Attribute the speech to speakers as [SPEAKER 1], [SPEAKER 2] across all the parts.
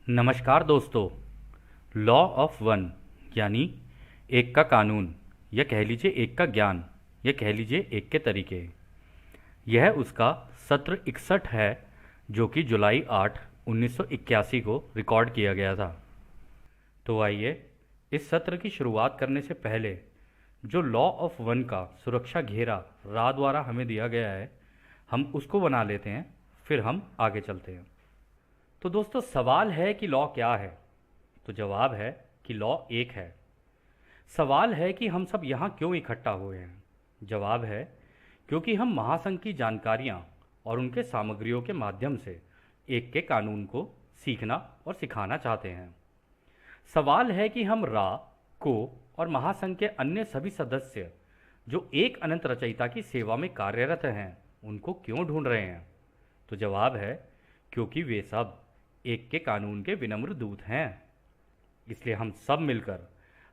[SPEAKER 1] नमस्कार दोस्तों। Law of one यानी एक का कानून, या कह लीजिए एक का ज्ञान, या कह लीजिए एक के तरीके, यह उसका सत्र 61 है, जो कि जुलाई 8 1981 को रिकॉर्ड किया गया था। तो आइए इस सत्र की शुरुआत करने से पहले जो लॉ ऑफ वन का सुरक्षा घेरा रा द्वारा हमें दिया गया है, हम उसको बना लेते हैं, फिर हम आगे चलते हैं। तो दोस्तों, सवाल है कि लॉ क्या है? तो जवाब है कि लॉ एक है। सवाल है कि हम सब यहाँ क्यों इकट्ठा हुए हैं? जवाब है क्योंकि हम महासंघ की जानकारियाँ और उनके सामग्रियों के माध्यम से एक के कानून को सीखना और सिखाना चाहते हैं। सवाल है कि हम रा को और महासंघ के अन्य सभी सदस्य जो एक अनंत रचयिता की सेवा में कार्यरत हैं, उनको क्यों ढूंढ रहे हैं? तो जवाब है क्योंकि वे सब एक के कानून के विनम्र दूत हैं। इसलिए हम सब मिलकर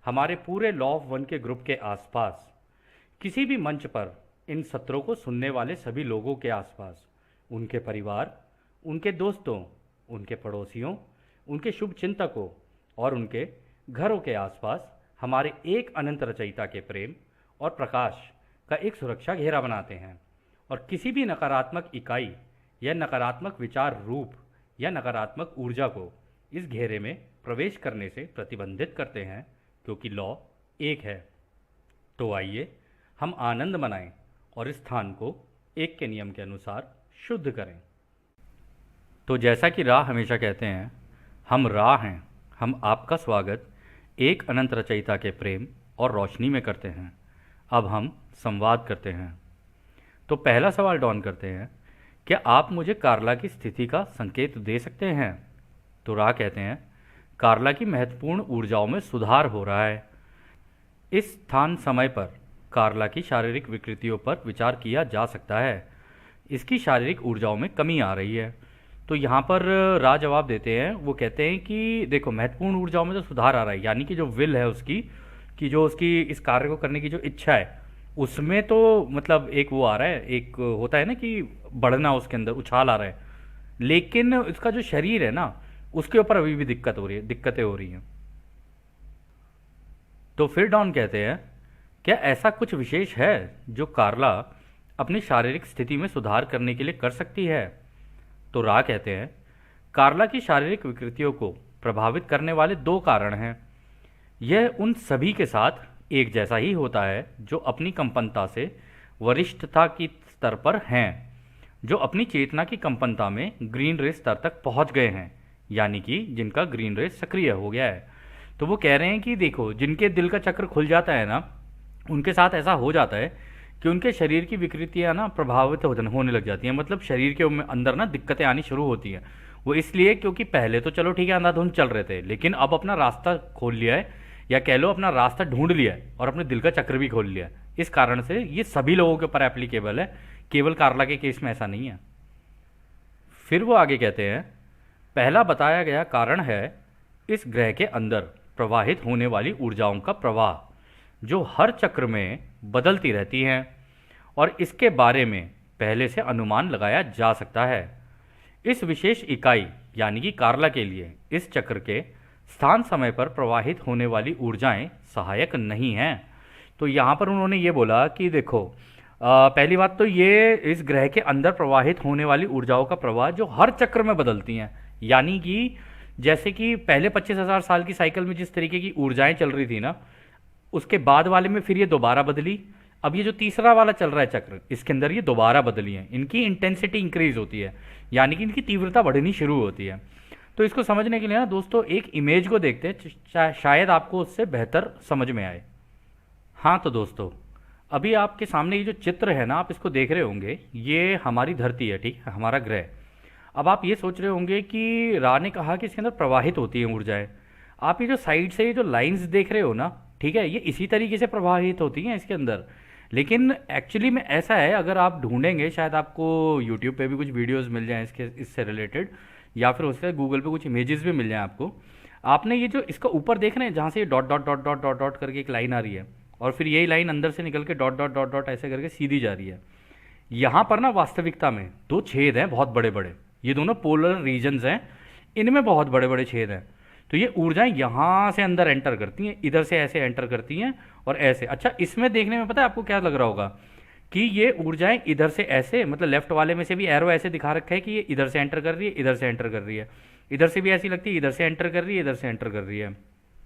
[SPEAKER 1] हमारे पूरे लॉ ऑफ वन के ग्रुप के आसपास, किसी भी मंच पर इन सत्रों को सुनने वाले सभी लोगों के आसपास, उनके परिवार, उनके दोस्तों, उनके पड़ोसियों, उनके शुभ चिंतकों और उनके घरों के आसपास हमारे एक अनंत रचयिता के प्रेम और प्रकाश का एक सुरक्षा घेरा बनाते हैं, और किसी भी नकारात्मक इकाई या नकारात्मक विचार रूप या नकारात्मक ऊर्जा को इस घेरे में प्रवेश करने से प्रतिबंधित करते हैं, क्योंकि लॉ एक है। तो आइए हम आनंद मनाएं और इस स्थान को एक के नियम के अनुसार शुद्ध करें। तो जैसा कि रा हमेशा कहते हैं, हम रा हैं, हम आपका स्वागत एक अनंत रचयिता के प्रेम और रोशनी में करते हैं। अब हम संवाद करते हैं। तो पहला सवाल डॉन करते हैं, क्या आप मुझे कार्ला की स्थिति का संकेत दे सकते हैं? तो रा कहते हैं, कार्ला की महत्वपूर्ण ऊर्जाओं में सुधार हो रहा है। इस स्थान समय पर कार्ला की शारीरिक विकृतियों पर विचार किया जा सकता है। इसकी शारीरिक ऊर्जाओं में कमी आ रही है। तो यहाँ पर रा जवाब देते हैं, वो कहते हैं कि देखो, महत्वपूर्ण ऊर्जाओं में तो सुधार आ रहा है, यानी कि जो विल है उसकी, कि जो उसकी इस कार्य को करने की जो इच्छा है, उसमें तो मतलब एक वो आ रहा है, एक होता है ना कि बढ़ना, उसके अंदर उछाल आ रहा है। लेकिन इसका जो शरीर है ना, उसके ऊपर अभी भी दिक्कतें हो रही हैं। तो फिर डॉन कहते हैं, क्या ऐसा कुछ विशेष है जो कार्ला अपनी शारीरिक स्थिति में सुधार करने के लिए कर सकती है? तो रा कहते हैं, कार्ला की शारीरिक विकृतियों को प्रभावित करने वाले दो कारण हैं। यह उन सभी के साथ एक जैसा ही होता है जो अपनी कंपनता से वरिष्ठता की स्तर पर हैं, जो अपनी चेतना की कंपनता में ग्रीन रे स्तर तक पहुंच गए हैं, यानी कि जिनका ग्रीन रे सक्रिय हो गया है। तो वो कह रहे हैं कि देखो, जिनके दिल का चक्र खुल जाता है ना, उनके साथ ऐसा हो जाता है कि उनके शरीर की विकृतियां ना प्रभावित होने लग जाती हैं। मतलब शरीर के अंदर ना दिक्कतें आनी शुरू होती हैं। वो इसलिए क्योंकि पहले तो चलो ठीक है, अंधाधुंध चल रहे थे, लेकिन अब अपना रास्ता खोल लिया है, या कह लो अपना रास्ता ढूंढ लिया है, और अपने दिल का चक्र भी खोल लिया है। इस कारण से ये सभी लोगों के ऊपर एप्लीकेबल है, केवल कार्ला के केस में ऐसा नहीं है। फिर वो आगे कहते हैं, पहला बताया गया कारण है इस ग्रह के अंदर प्रवाहित होने वाली ऊर्जाओं का प्रवाह, जो हर चक्र में बदलती रहती हैं, और इसके बारे में पहले से अनुमान लगाया जा सकता है। इस विशेष इकाई यानी कि कार्ला के लिए इस चक्र के स्थान समय पर प्रवाहित होने वाली ऊर्जाएं सहायक नहीं हैं। तो यहाँ पर उन्होंने ये बोला कि देखो, पहली बात तो ये इस ग्रह के अंदर प्रवाहित होने वाली ऊर्जाओं का प्रवाह जो हर चक्र में बदलती हैं, यानी कि जैसे कि पहले 25,000 साल की साइकिल में जिस तरीके की ऊर्जाएं चल रही थी ना, उसके बाद वाले में फिर ये दोबारा बदली। अब ये जो तीसरा वाला चल रहा है चक्र, इसके अंदर ये दोबारा बदली है। इनकी इंटेंसिटी इंक्रीज होती है, यानी कि इनकी तीव्रता बढ़नी शुरू होती है। तो इसको समझने के लिए ना दोस्तों, एक इमेज को देखते हैं, शायद आपको उससे बेहतर समझ में आए। हाँ तो दोस्तों, अभी आपके सामने ये जो चित्र है ना, आप इसको देख रहे होंगे, ये हमारी धरती है, ठीक है, हमारा ग्रह। अब आप ये सोच रहे होंगे कि रा ने कहा कि इसके अंदर प्रवाहित होती हैं ऊर्जाएं। आप ये जो साइड से ये जो लाइंस देख रहे हो ना, ठीक है, ये इसी तरीके से प्रवाहित होती हैं इसके अंदर। लेकिन एक्चुअली में ऐसा है, अगर आप ढूंढेंगे, शायद आपको यूट्यूब पे भी कुछ वीडियोस मिल जाएं इससे रिलेटेड, या फिर उससे गूगल पे कुछ इमेजेस भी मिल जाएं आपको। आपने ये जो इसका ऊपर देख रहे हैं, जहाँ से ये dot dot dot dot dot dot करके एक लाइन आ रही है, और फिर यही लाइन अंदर से निकल के डॉट डॉट डॉट डॉट ऐसे करके सीधी जा रही है। यहाँ पर ना वास्तविकता में दो छेद हैं बहुत बड़े बड़े, ये दोनों पोलर रीजन्स हैं। इनमें बहुत बड़े बड़े छेद हैं। तो ये ऊर्जाएं यहाँ से अंदर एंटर करती हैं, इधर से ऐसे एंटर करती हैं और ऐसे। अच्छा, इसमें देखने में पता है आपको क्या लग रहा होगा कि ये ऊर्जाएं इधर से ऐसे, मतलब लेफ्ट वाले में से भी एरो ऐसे दिखा रखा है कि ये इधर से एंटर कर रही है, इधर से एंटर कर रही है, इधर से भी ऐसी लगती है, इधर से एंटर कर रही है, इधर से एंटर कर रही है।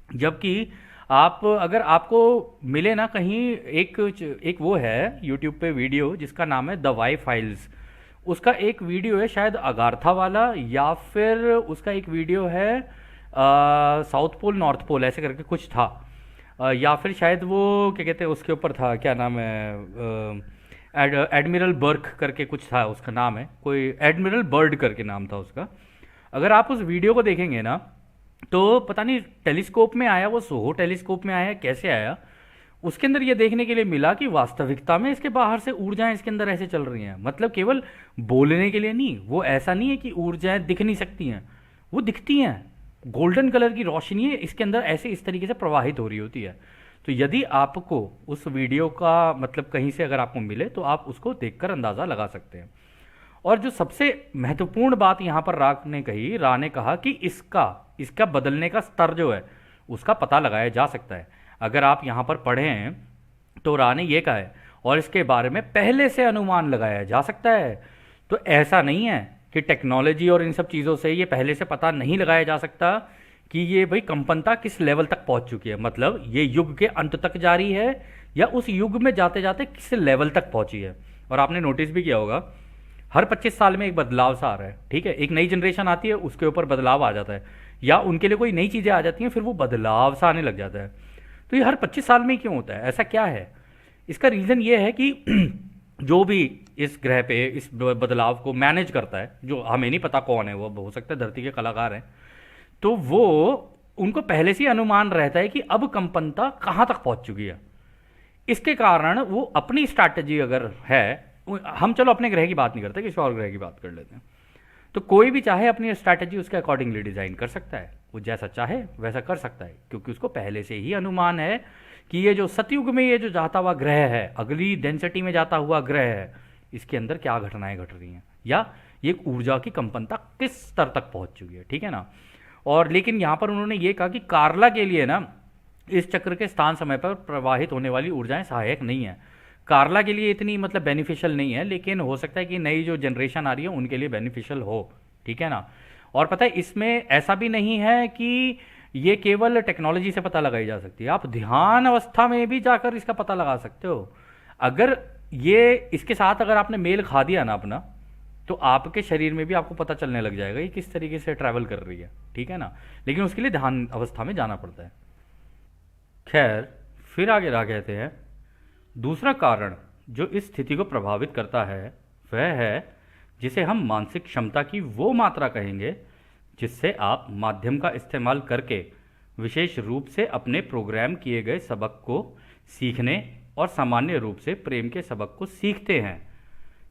[SPEAKER 1] जबकि आप अगर आपको मिले ना कहीं, एक वो है यूट्यूब पे वीडियो जिसका नाम है द वाई फाइल्स। उसका एक वीडियो है शायद अगाथा वाला, या फिर उसका एक वीडियो है साउथ पोल नॉर्थ पोल ऐसे करके कुछ था। या फिर शायद वो क्या कहते हैं उसके ऊपर था, क्या नाम है, एडमिरल बर्क करके कुछ था उसका नाम है, कोई एडमिरल बर्ड करके नाम था उसका। अगर आप उस वीडियो को देखेंगे ना तो पता नहीं टेलीस्कोप में आया, वो सोहो टेलीस्कोप में आया, कैसे आया, उसके अंदर ये देखने के लिए मिला कि वास्तविकता में इसके बाहर से ऊर्जाएं इसके अंदर ऐसे चल रही हैं। मतलब केवल बोलने के लिए नहीं, वो ऐसा नहीं है कि ऊर्जाएं दिख नहीं सकती हैं, वो दिखती हैं। गोल्डन कलर की रोशनी है इसके अंदर ऐसे इस तरीके से प्रवाहित हो रही होती है। तो यदि आपको उस वीडियो का मतलब कहीं से अगर आपको मिले तो आप उसको देखकर अंदाज़ा लगा सकते हैं। और जो सबसे महत्वपूर्ण बात यहाँ पर रा ने कहा कि इसका बदलने का स्तर जो है उसका पता लगाया जा सकता है। अगर आप यहाँ पर पढ़ें तो रा ने ये कहा है और इसके बारे में पहले से अनुमान लगाया जा सकता है। तो ऐसा नहीं है कि टेक्नोलॉजी और इन सब चीज़ों से ये पहले से पता नहीं लगाया जा सकता कि ये भाई कंपनता किस लेवल तक पहुंच चुकी है, मतलब ये युग के अंत तक जारी है या उस युग में जाते जाते किस लेवल तक पहुंची है। और आपने नोटिस भी किया होगा हर 25 साल में एक बदलाव सा आ रहा है, ठीक है, एक नई जनरेशन आती है उसके ऊपर बदलाव आ जाता है, या उनके लिए कोई नई चीज़ें आ जाती हैं फिर वो बदलाव सा आने लग जाता है। तो ये हर 25 साल में ही क्यों होता है, ऐसा क्या है? इसका रीज़न ये है कि जो भी इस ग्रह पे इस बदलाव को मैनेज करता है, जो हमें नहीं पता कौन है, वो हो सकता है धरती के कलाकार हैं, तो वो उनको पहले से ही अनुमान रहता है कि अब कंपनता कहाँ तक पहुँच चुकी है। इसके कारण वो अपनी स्ट्रैटेजी अगर है, हम चलो अपने ग्रह की बात नहीं करते, किसी और ग्रह की बात कर लेते हैं, तो कोई भी चाहे अपनी स्ट्रैटेजी उसके अकॉर्डिंगली डिज़ाइन कर सकता है, वो जैसा चाहे वैसा कर सकता है, क्योंकि उसको पहले से ही अनुमान है कि ये जो सतयुग में ये जो जाता हुआ ग्रह है, अगली डेंसिटी में जाता हुआ ग्रह है, इसके अंदर क्या घटनाएं घट रही हैं या ये ऊर्जा की कंपनता किस स्तर तक पहुंच चुकी है, ठीक है ना। और लेकिन यहाँ पर उन्होंने ये कहा कि कार्ला के लिए ना इस चक्र के स्थान समय पर प्रवाहित होने वाली ऊर्जाएं सहायक नहीं है, कार्ला के लिए इतनी मतलब बेनिफिशियल नहीं है, लेकिन हो सकता है कि नई जो जनरेशन आ रही है उनके लिए बेनिफिशियल हो, ठीक है ना। और पता है इसमें ऐसा भी नहीं है कि ये केवल टेक्नोलॉजी से पता लगाई जा सकती है, आप ध्यान अवस्था में भी जाकर इसका पता लगा सकते हो। अगर ये इसके साथ अगर आपने मेल खा दिया ना अपना, तो आपके शरीर में भी आपको पता चलने लग जाएगा कि किस तरीके से ट्रैवल कर रही है, ठीक है ना। लेकिन उसके लिए ध्यान अवस्था में जाना पड़ता है। खैर, फिर आगे रा कहते हैं दूसरा कारण जो इस स्थिति को प्रभावित करता है वह है जिसे हम मानसिक क्षमता की वो मात्रा कहेंगे जिससे आप माध्यम का इस्तेमाल करके विशेष रूप से अपने प्रोग्राम किए गए सबक को सीखने और सामान्य रूप से प्रेम के सबक को सीखते हैं।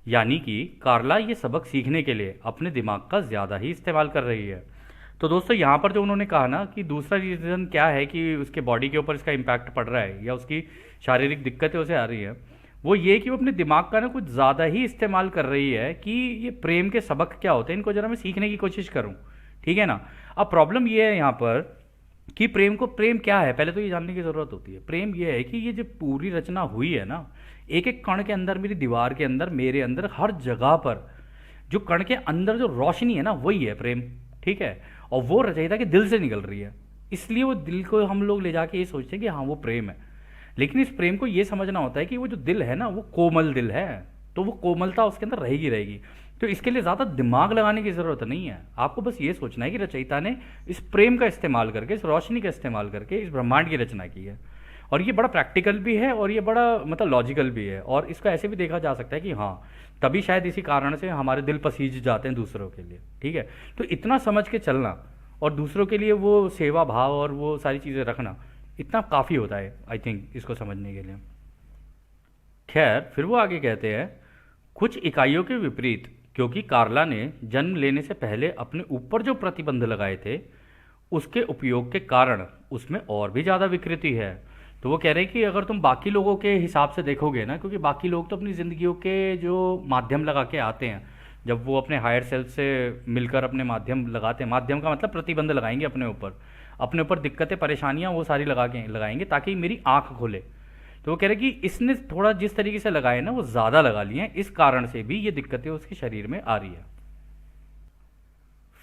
[SPEAKER 1] यानी कि कार्ला ये सबक सीखने के लिए अपने दिमाग का ज़्यादा ही इस्तेमाल कर रही है। तो दोस्तों यहाँ पर जो उन्होंने कहा ना कि दूसरा रीज़न क्या है कि उसके बॉडी के ऊपर इसका इम्पैक्ट पड़ रहा है या उसकी शारीरिक दिक्कतें उसे आ रही है, वो ये कि वो अपने दिमाग का ना कुछ ज़्यादा ही इस्तेमाल कर रही है कि ये प्रेम के सबक क्या होते हैं, इनको ज़रा मैं सीखने की कोशिश करूँ, ठीक है ना। अब प्रॉब्लम ये है यहाँ पर कि प्रेम क्या है, पहले तो ये जानने की ज़रूरत होती है। प्रेम ये है कि ये जो पूरी रचना हुई है ना, एक एक कण के अंदर, मेरी दीवार के अंदर, मेरे अंदर, हर जगह पर जो कण के अंदर जो रोशनी है ना वही है प्रेम, ठीक है। और वो रचयिता के दिल से निकल रही है, इसलिए वो दिल को हम लोग ले जाके ये सोचते हैं कि हाँ वो प्रेम है। लेकिन इस प्रेम को ये समझना होता है कि वो जो दिल है ना वो कोमल दिल है, तो वो कोमलता उसके अंदर रहेगी रहेगी। तो इसके लिए ज़्यादा दिमाग लगाने की ज़रूरत नहीं है, आपको बस ये सोचना है कि रचयिता ने इस प्रेम का इस्तेमाल करके, इस रोशनी का इस्तेमाल करके इस ब्रह्मांड की रचना की है। और ये बड़ा प्रैक्टिकल भी है और ये बड़ा मतलब लॉजिकल भी है। और इसको ऐसे भी देखा जा सकता है कि हाँ तभी शायद इसी कारण से हमारे दिल पसीज जाते हैं दूसरों के लिए, ठीक है। तो इतना समझ के चलना और दूसरों के लिए वो सेवा भाव और वो सारी चीज़ें रखना इतना काफ़ी होता है आई थिंक इसको समझने के लिए। खैर, फिर वो आगे कहते हैं कुछ इकाइयों के विपरीत, क्योंकि कार्ला ने जन्म लेने से पहले अपने ऊपर जो प्रतिबंध लगाए थे उसके उपयोग के कारण उसमें और भी ज़्यादा विकृति है। तो वो कह रहे हैं कि अगर तुम बाकी लोगों के हिसाब से देखोगे ना, क्योंकि बाकी लोग तो अपनी ज़िंदगियों के जो माध्यम लगा के आते हैं, जब वो अपने हायर सेल्फ से मिलकर अपने माध्यम लगाते हैं, माध्यम का मतलब प्रतिबंध लगाएंगे अपने ऊपर दिक्कतें परेशानियां वो सारी लगाएंगे ताकि मेरी आंख खोले। तो वो कह रहे कि इसने थोड़ा जिस तरीके से लगाए ना वो ज़्यादा लगा लिए हैं, इस कारण से भी ये दिक्कतें उसके शरीर में आ रही है।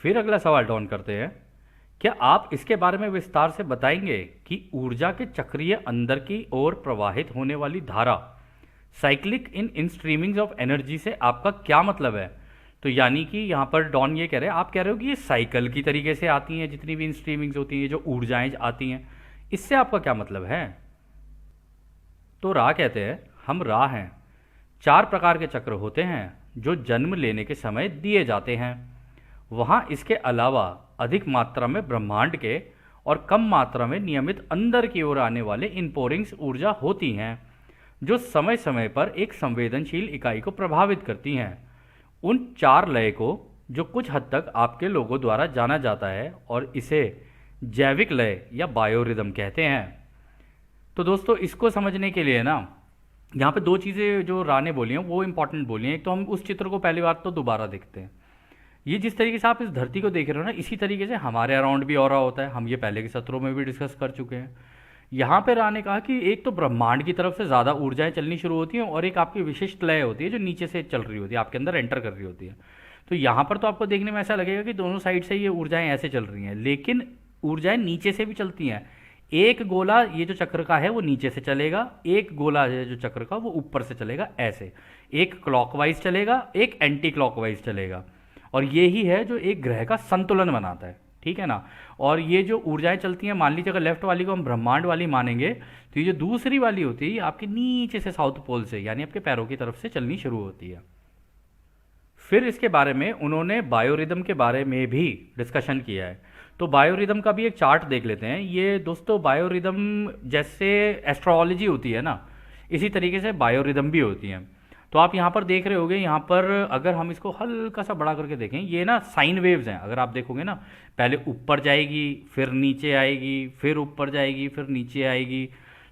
[SPEAKER 1] फिर अगला सवाल डॉन करते हैं, क्या आप इसके बारे में विस्तार से बताएंगे कि ऊर्जा के चक्रीय अंदर की ओर प्रवाहित होने वाली धारा cyclic in streamings of energy से आपका क्या मतलब है? तो यानी कि यहाँ पर डॉन ये कह रहे हैं, आप कह रहे हो कि ये साइकिल की तरीके से आती हैं जितनी भी इन स्ट्रीमिंग्स होती हैं, जो ऊर्जाएं आती हैं, इससे आपका क्या मतलब है? तो रा कहते हैं, हम रा हैं। 4 प्रकार के चक्र होते हैं जो जन्म लेने के समय दिए जाते हैं। वहाँ इसके अलावा अधिक मात्रा में ब्रह्मांड के और कम मात्रा में नियमित अंदर की ओर आने वाले इनपोरिंग्स ऊर्जा होती हैं जो समय समय पर एक संवेदनशील इकाई को प्रभावित करती हैं। उन 4 लय को जो कुछ हद तक आपके लोगों द्वारा जाना जाता है और इसे जैविक लय या बायोरिदम कहते हैं। तो दोस्तों इसको समझने के लिए ना यहाँ पे 2 चीज़ें जो रा ने बोली हैं वो इंपॉर्टेंट बोली हैं। एक तो हम उस चित्र को पहली बार तो दोबारा देखते हैं। ये जिस तरीके से आप इस धरती को देख रहे हो ना, इसी तरीके से हमारे अराउंड भी ऑरा होता है। हम ये पहले के सत्रों में भी डिस्कस कर चुके हैं। यहाँ पे रा ने कहा कि एक तो ब्रह्मांड की तरफ से ज़्यादा ऊर्जाएं चलनी शुरू होती हैं और एक आपकी विशिष्ट लय होती है जो नीचे से चल रही होती है, आपके अंदर एंटर कर रही होती है। तो यहाँ पर तो आपको देखने में ऐसा लगेगा कि दोनों साइड से ये ऊर्जाएं ऐसे चल रही हैं, लेकिन ऊर्जाएं नीचे से भी चलती हैं। एक गोला ये जो चक्र का है वो नीचे से चलेगा, एक गोला है जो चक्र का वो ऊपर से चलेगा, ऐसे एक क्लॉकवाइज चलेगा, एक एंटी क्लॉकवाइज चलेगा। और ये ही है जो एक ग्रह का संतुलन बनाता है, ठीक है ना। और ये जो ऊर्जाएं चलती हैं, मान लीजिए अगर लेफ्ट वाली को हम ब्रह्मांड वाली मानेंगे तो ये जो दूसरी वाली होती है आपके नीचे से साउथ पोल से यानी आपके पैरों की तरफ से चलनी शुरू होती है। फिर इसके बारे में उन्होंने बायोरिदम के बारे में भी डिस्कशन किया है। तो बायोरिदम का भी एक चार्ट देख लेते हैं। ये दोस्तों बायोरिदम जैसे एस्ट्रोलॉजी होती है ना, इसी तरीके से बायोरिदम भी होती हैं। तो आप यहाँ पर देख रहे होगे, यहाँ पर अगर हम इसको हल्का सा बड़ा करके देखें, ये ना साइन वेव्स हैं। अगर आप देखोगे ना, पहले ऊपर जाएगी, फिर नीचे आएगी, फिर ऊपर जाएगी, फिर नीचे आएगी।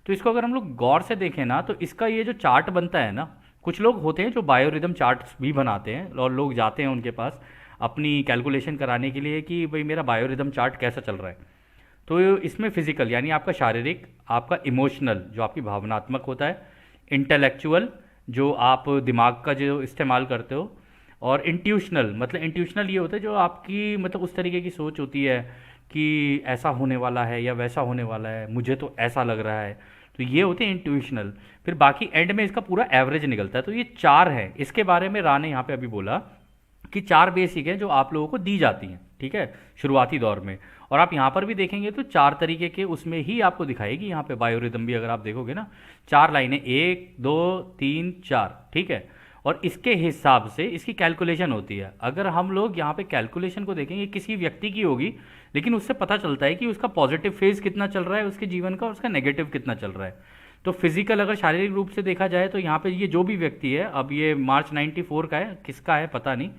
[SPEAKER 1] तो इसको अगर हम लोग गौर से देखें ना, तो इसका ये जो चार्ट बनता है ना, कुछ लोग होते हैं जो बायोरिदम चार्ट्स भी बनाते हैं और लोग जाते हैं उनके पास अपनी कैलकुलेशन कराने के लिए कि भाई मेरा बायोरिदम चार्ट कैसा चल रहा है। तो इसमें फिजिकल यानी आपका शारीरिक, आपका इमोशनल जो आपकी भावनात्मक होता है, इंटेलेक्चुअल जो आप दिमाग का जो इस्तेमाल करते हो, और इंट्यूशनल मतलब इंट्यूशनल ये होता है जो आपकी मतलब उस तरीके की सोच होती है कि ऐसा होने वाला है या वैसा होने वाला है, मुझे तो ऐसा लग रहा है। तो ये होते हैं इंट्यूशनल। फिर बाकी एंड में इसका पूरा एवरेज निकलता है। तो ये 4 है। इसके बारे में रा ने यहाँ पे अभी बोला कि 4 बेसिक है जो आप लोगों को दी जाती हैं, ठीक है, शुरुआती दौर में। और आप यहाँ पर भी देखेंगे तो 4 तरीके के उसमें ही आपको दिखाएगी। यहाँ पे बायोरिदम भी अगर आप देखोगे ना, 4 लाइनें, 1 2 3 4, ठीक है। और इसके हिसाब से इसकी कैलकुलेशन होती है। अगर हम लोग यहाँ पे कैलकुलेशन को देखेंगे, किसी व्यक्ति की होगी, लेकिन उससे पता चलता है कि उसका पॉजिटिव फेज कितना चल रहा है उसके जीवन का और उसका नेगेटिव कितना चल रहा है। तो फिजिकल अगर शारीरिक रूप से देखा जाए तो यहाँ पे ये जो भी व्यक्ति है, अब ये मार्च 94 का है, किसका है पता नहीं,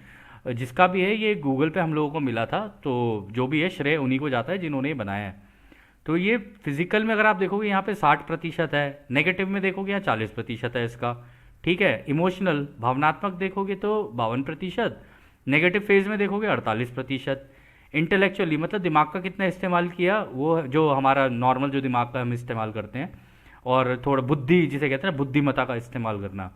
[SPEAKER 1] जिसका भी है ये गूगल पे हम लोगों को मिला था। तो जो भी है श्रेय उन्हीं को जाता है जिन्होंने ये बनाया है। तो ये फिजिकल में अगर आप देखोगे यहाँ पे 60% है, नेगेटिव में देखोगे यहाँ 40% है इसका, ठीक है। इमोशनल भावनात्मक देखोगे तो 52%, नेगेटिव फेज में देखोगे 48%। इंटेलेक्चुअली मतलब दिमाग का कितना इस्तेमाल किया, वो जो हमारा नॉर्मल जो दिमाग का हम इस्तेमाल करते हैं, और थोड़ा बुद्धि जिसे कहते हैं बुद्धिमत्ता का इस्तेमाल करना,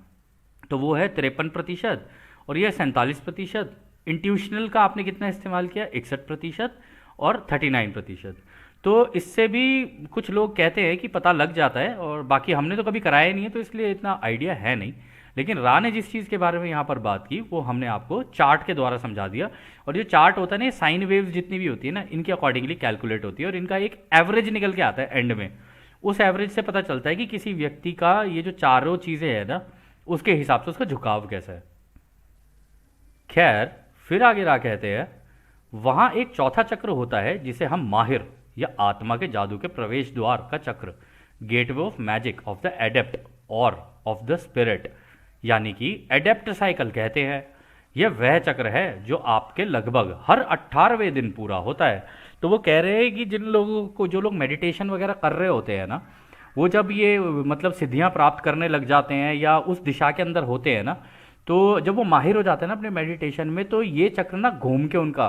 [SPEAKER 1] तो वो है 53%। और यह 47%। इंट्यूशनल का आपने कितना इस्तेमाल किया, 61% और 39%। तो इससे भी कुछ लोग कहते हैं कि पता लग जाता है, और बाकी हमने तो कभी कराया नहीं है तो इसलिए इतना आइडिया है नहीं। लेकिन रा ने जिस चीज़ के बारे में यहाँ पर बात की वो हमने आपको चार्ट के द्वारा समझा दिया। और जो चार्ट होता है ना, साइन वेव्स जितनी भी होती है ना, इनके अकॉर्डिंगली कैलकुलेट होती है और इनका एक एवरेज निकल के आता है एंड में। उस एवरेज से पता चलता है कि किसी व्यक्ति का ये जो चारों चीज़ें है ना, उसके हिसाब से उसका झुकाव कैसा है। खैर, फिर आगे रा कहते हैं, वहाँ एक चौथा चक्र होता है जिसे हम माहिर या आत्मा के जादू के प्रवेश द्वार का चक्र, gateway of magic of the adept और ऑफ द स्पिरिट, यानी कि एडेप्ट साइकिल कहते हैं। यह वह चक्र है जो आपके लगभग हर 18वें दिन पूरा होता है। तो वो कह रहे हैं कि जिन लोगों को, जो लोग मेडिटेशन वगैरह कर रहे होते हैं ना, वो जब ये मतलब सिद्धियां प्राप्त करने लग जाते हैं या उस दिशा के अंदर होते हैं ना, तो जब वो माहिर हो जाते हैं ना अपने मेडिटेशन में, तो ये चक्र ना घूम के उनका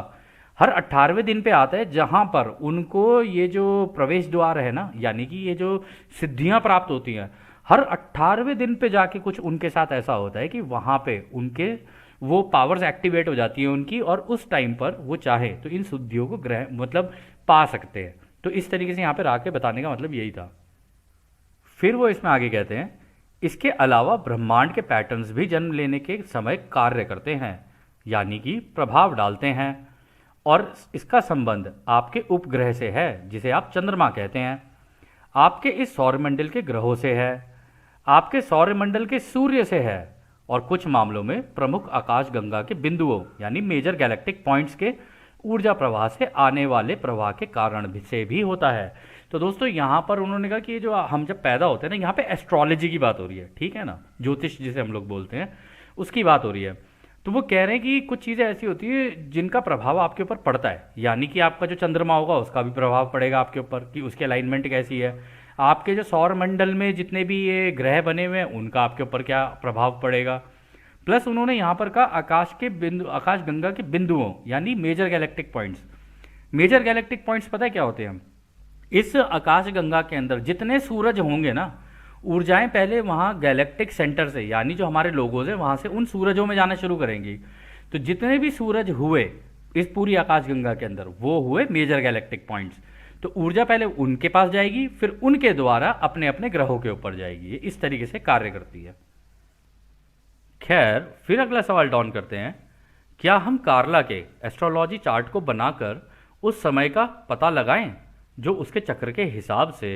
[SPEAKER 1] हर 18वें दिन पे आता है, जहाँ पर उनको ये जो प्रवेश द्वार है ना, यानी कि ये जो सिद्धियां प्राप्त होती हैं, हर 18वें दिन पे जाके कुछ उनके साथ ऐसा होता है कि वहाँ पे उनके वो पावर्स एक्टिवेट हो जाती है उनकी, और उस टाइम पर वो चाहे तो इन सिद्धियों को ग्रह मतलब पा सकते हैं। तो इस तरीके से यहाँ पे राके बताने का मतलब यही था। फिर वो इसमें आगे कहते हैं, इसके अलावा ब्रह्मांड के पैटर्न्स भी जन्म लेने के समय कार्य करते हैं, यानी कि प्रभाव डालते हैं, और इसका संबंध आपके उपग्रह से है, जिसे आप चंद्रमा कहते हैं, आपके इस सौरमंडल के ग्रहों से है, आपके सौरमंडल के सूर्य से है, और कुछ मामलों में प्रमुख आकाश गंगा के बिंदुओं यानी मेजर गैलेक्टिक पॉइंट्स के ऊर्जा प्रवाह से आने वाले प्रवाह के कारण भी से भी होता है। तो दोस्तों यहाँ पर उन्होंने कहा कि ये जो हम जब पैदा होते हैं ना, यहाँ पे एस्ट्रोलॉजी की बात हो रही है, ठीक है ना, ज्योतिष जिसे हम लोग बोलते हैं उसकी बात हो रही है। तो वो कह रहे हैं कि कुछ चीज़ें ऐसी होती है जिनका प्रभाव आपके ऊपर पड़ता है, यानी कि आपका जो चंद्रमा होगा उसका भी प्रभाव पड़ेगा आपके ऊपर कि उसकी अलाइनमेंट कैसी है, आपके जो सौर मंडल में जितने भी ये ग्रह बने हुए हैं उनका आपके ऊपर क्या प्रभाव पड़ेगा। प्लस उन्होंने यहाँ पर कहा आकाश के बिंदु, आकाश गंगा के बिंदुओं यानी major galactic points. Major galactic points पता है क्या होते हैं? इस आकाश गंगा के अंदर जितने सूरज होंगे ना, ऊर्जाएं पहले वहाँ गैलेक्टिक सेंटर से, यानी जो हमारे लोगोज हैं वहाँ से उन सूरजों में जाना शुरू करेंगी। तो जितने भी सूरज हुए इस पूरी आकाश गंगा के अंदर, वो हुए मेजर गैलेक्टिक पॉइंट्स। तो ऊर्जा पहले उनके पास जाएगी, फिर उनके द्वारा अपने अपने ग्रहों के ऊपर जाएगी। ये इस तरीके से कार्य करती है। खैर, फिर अगला सवाल डाउन करते हैं, क्या हम कार्ला के एस्ट्रोलॉजी चार्ट को बनाकर उस समय का पता लगाएं जो उसके चक्र के हिसाब से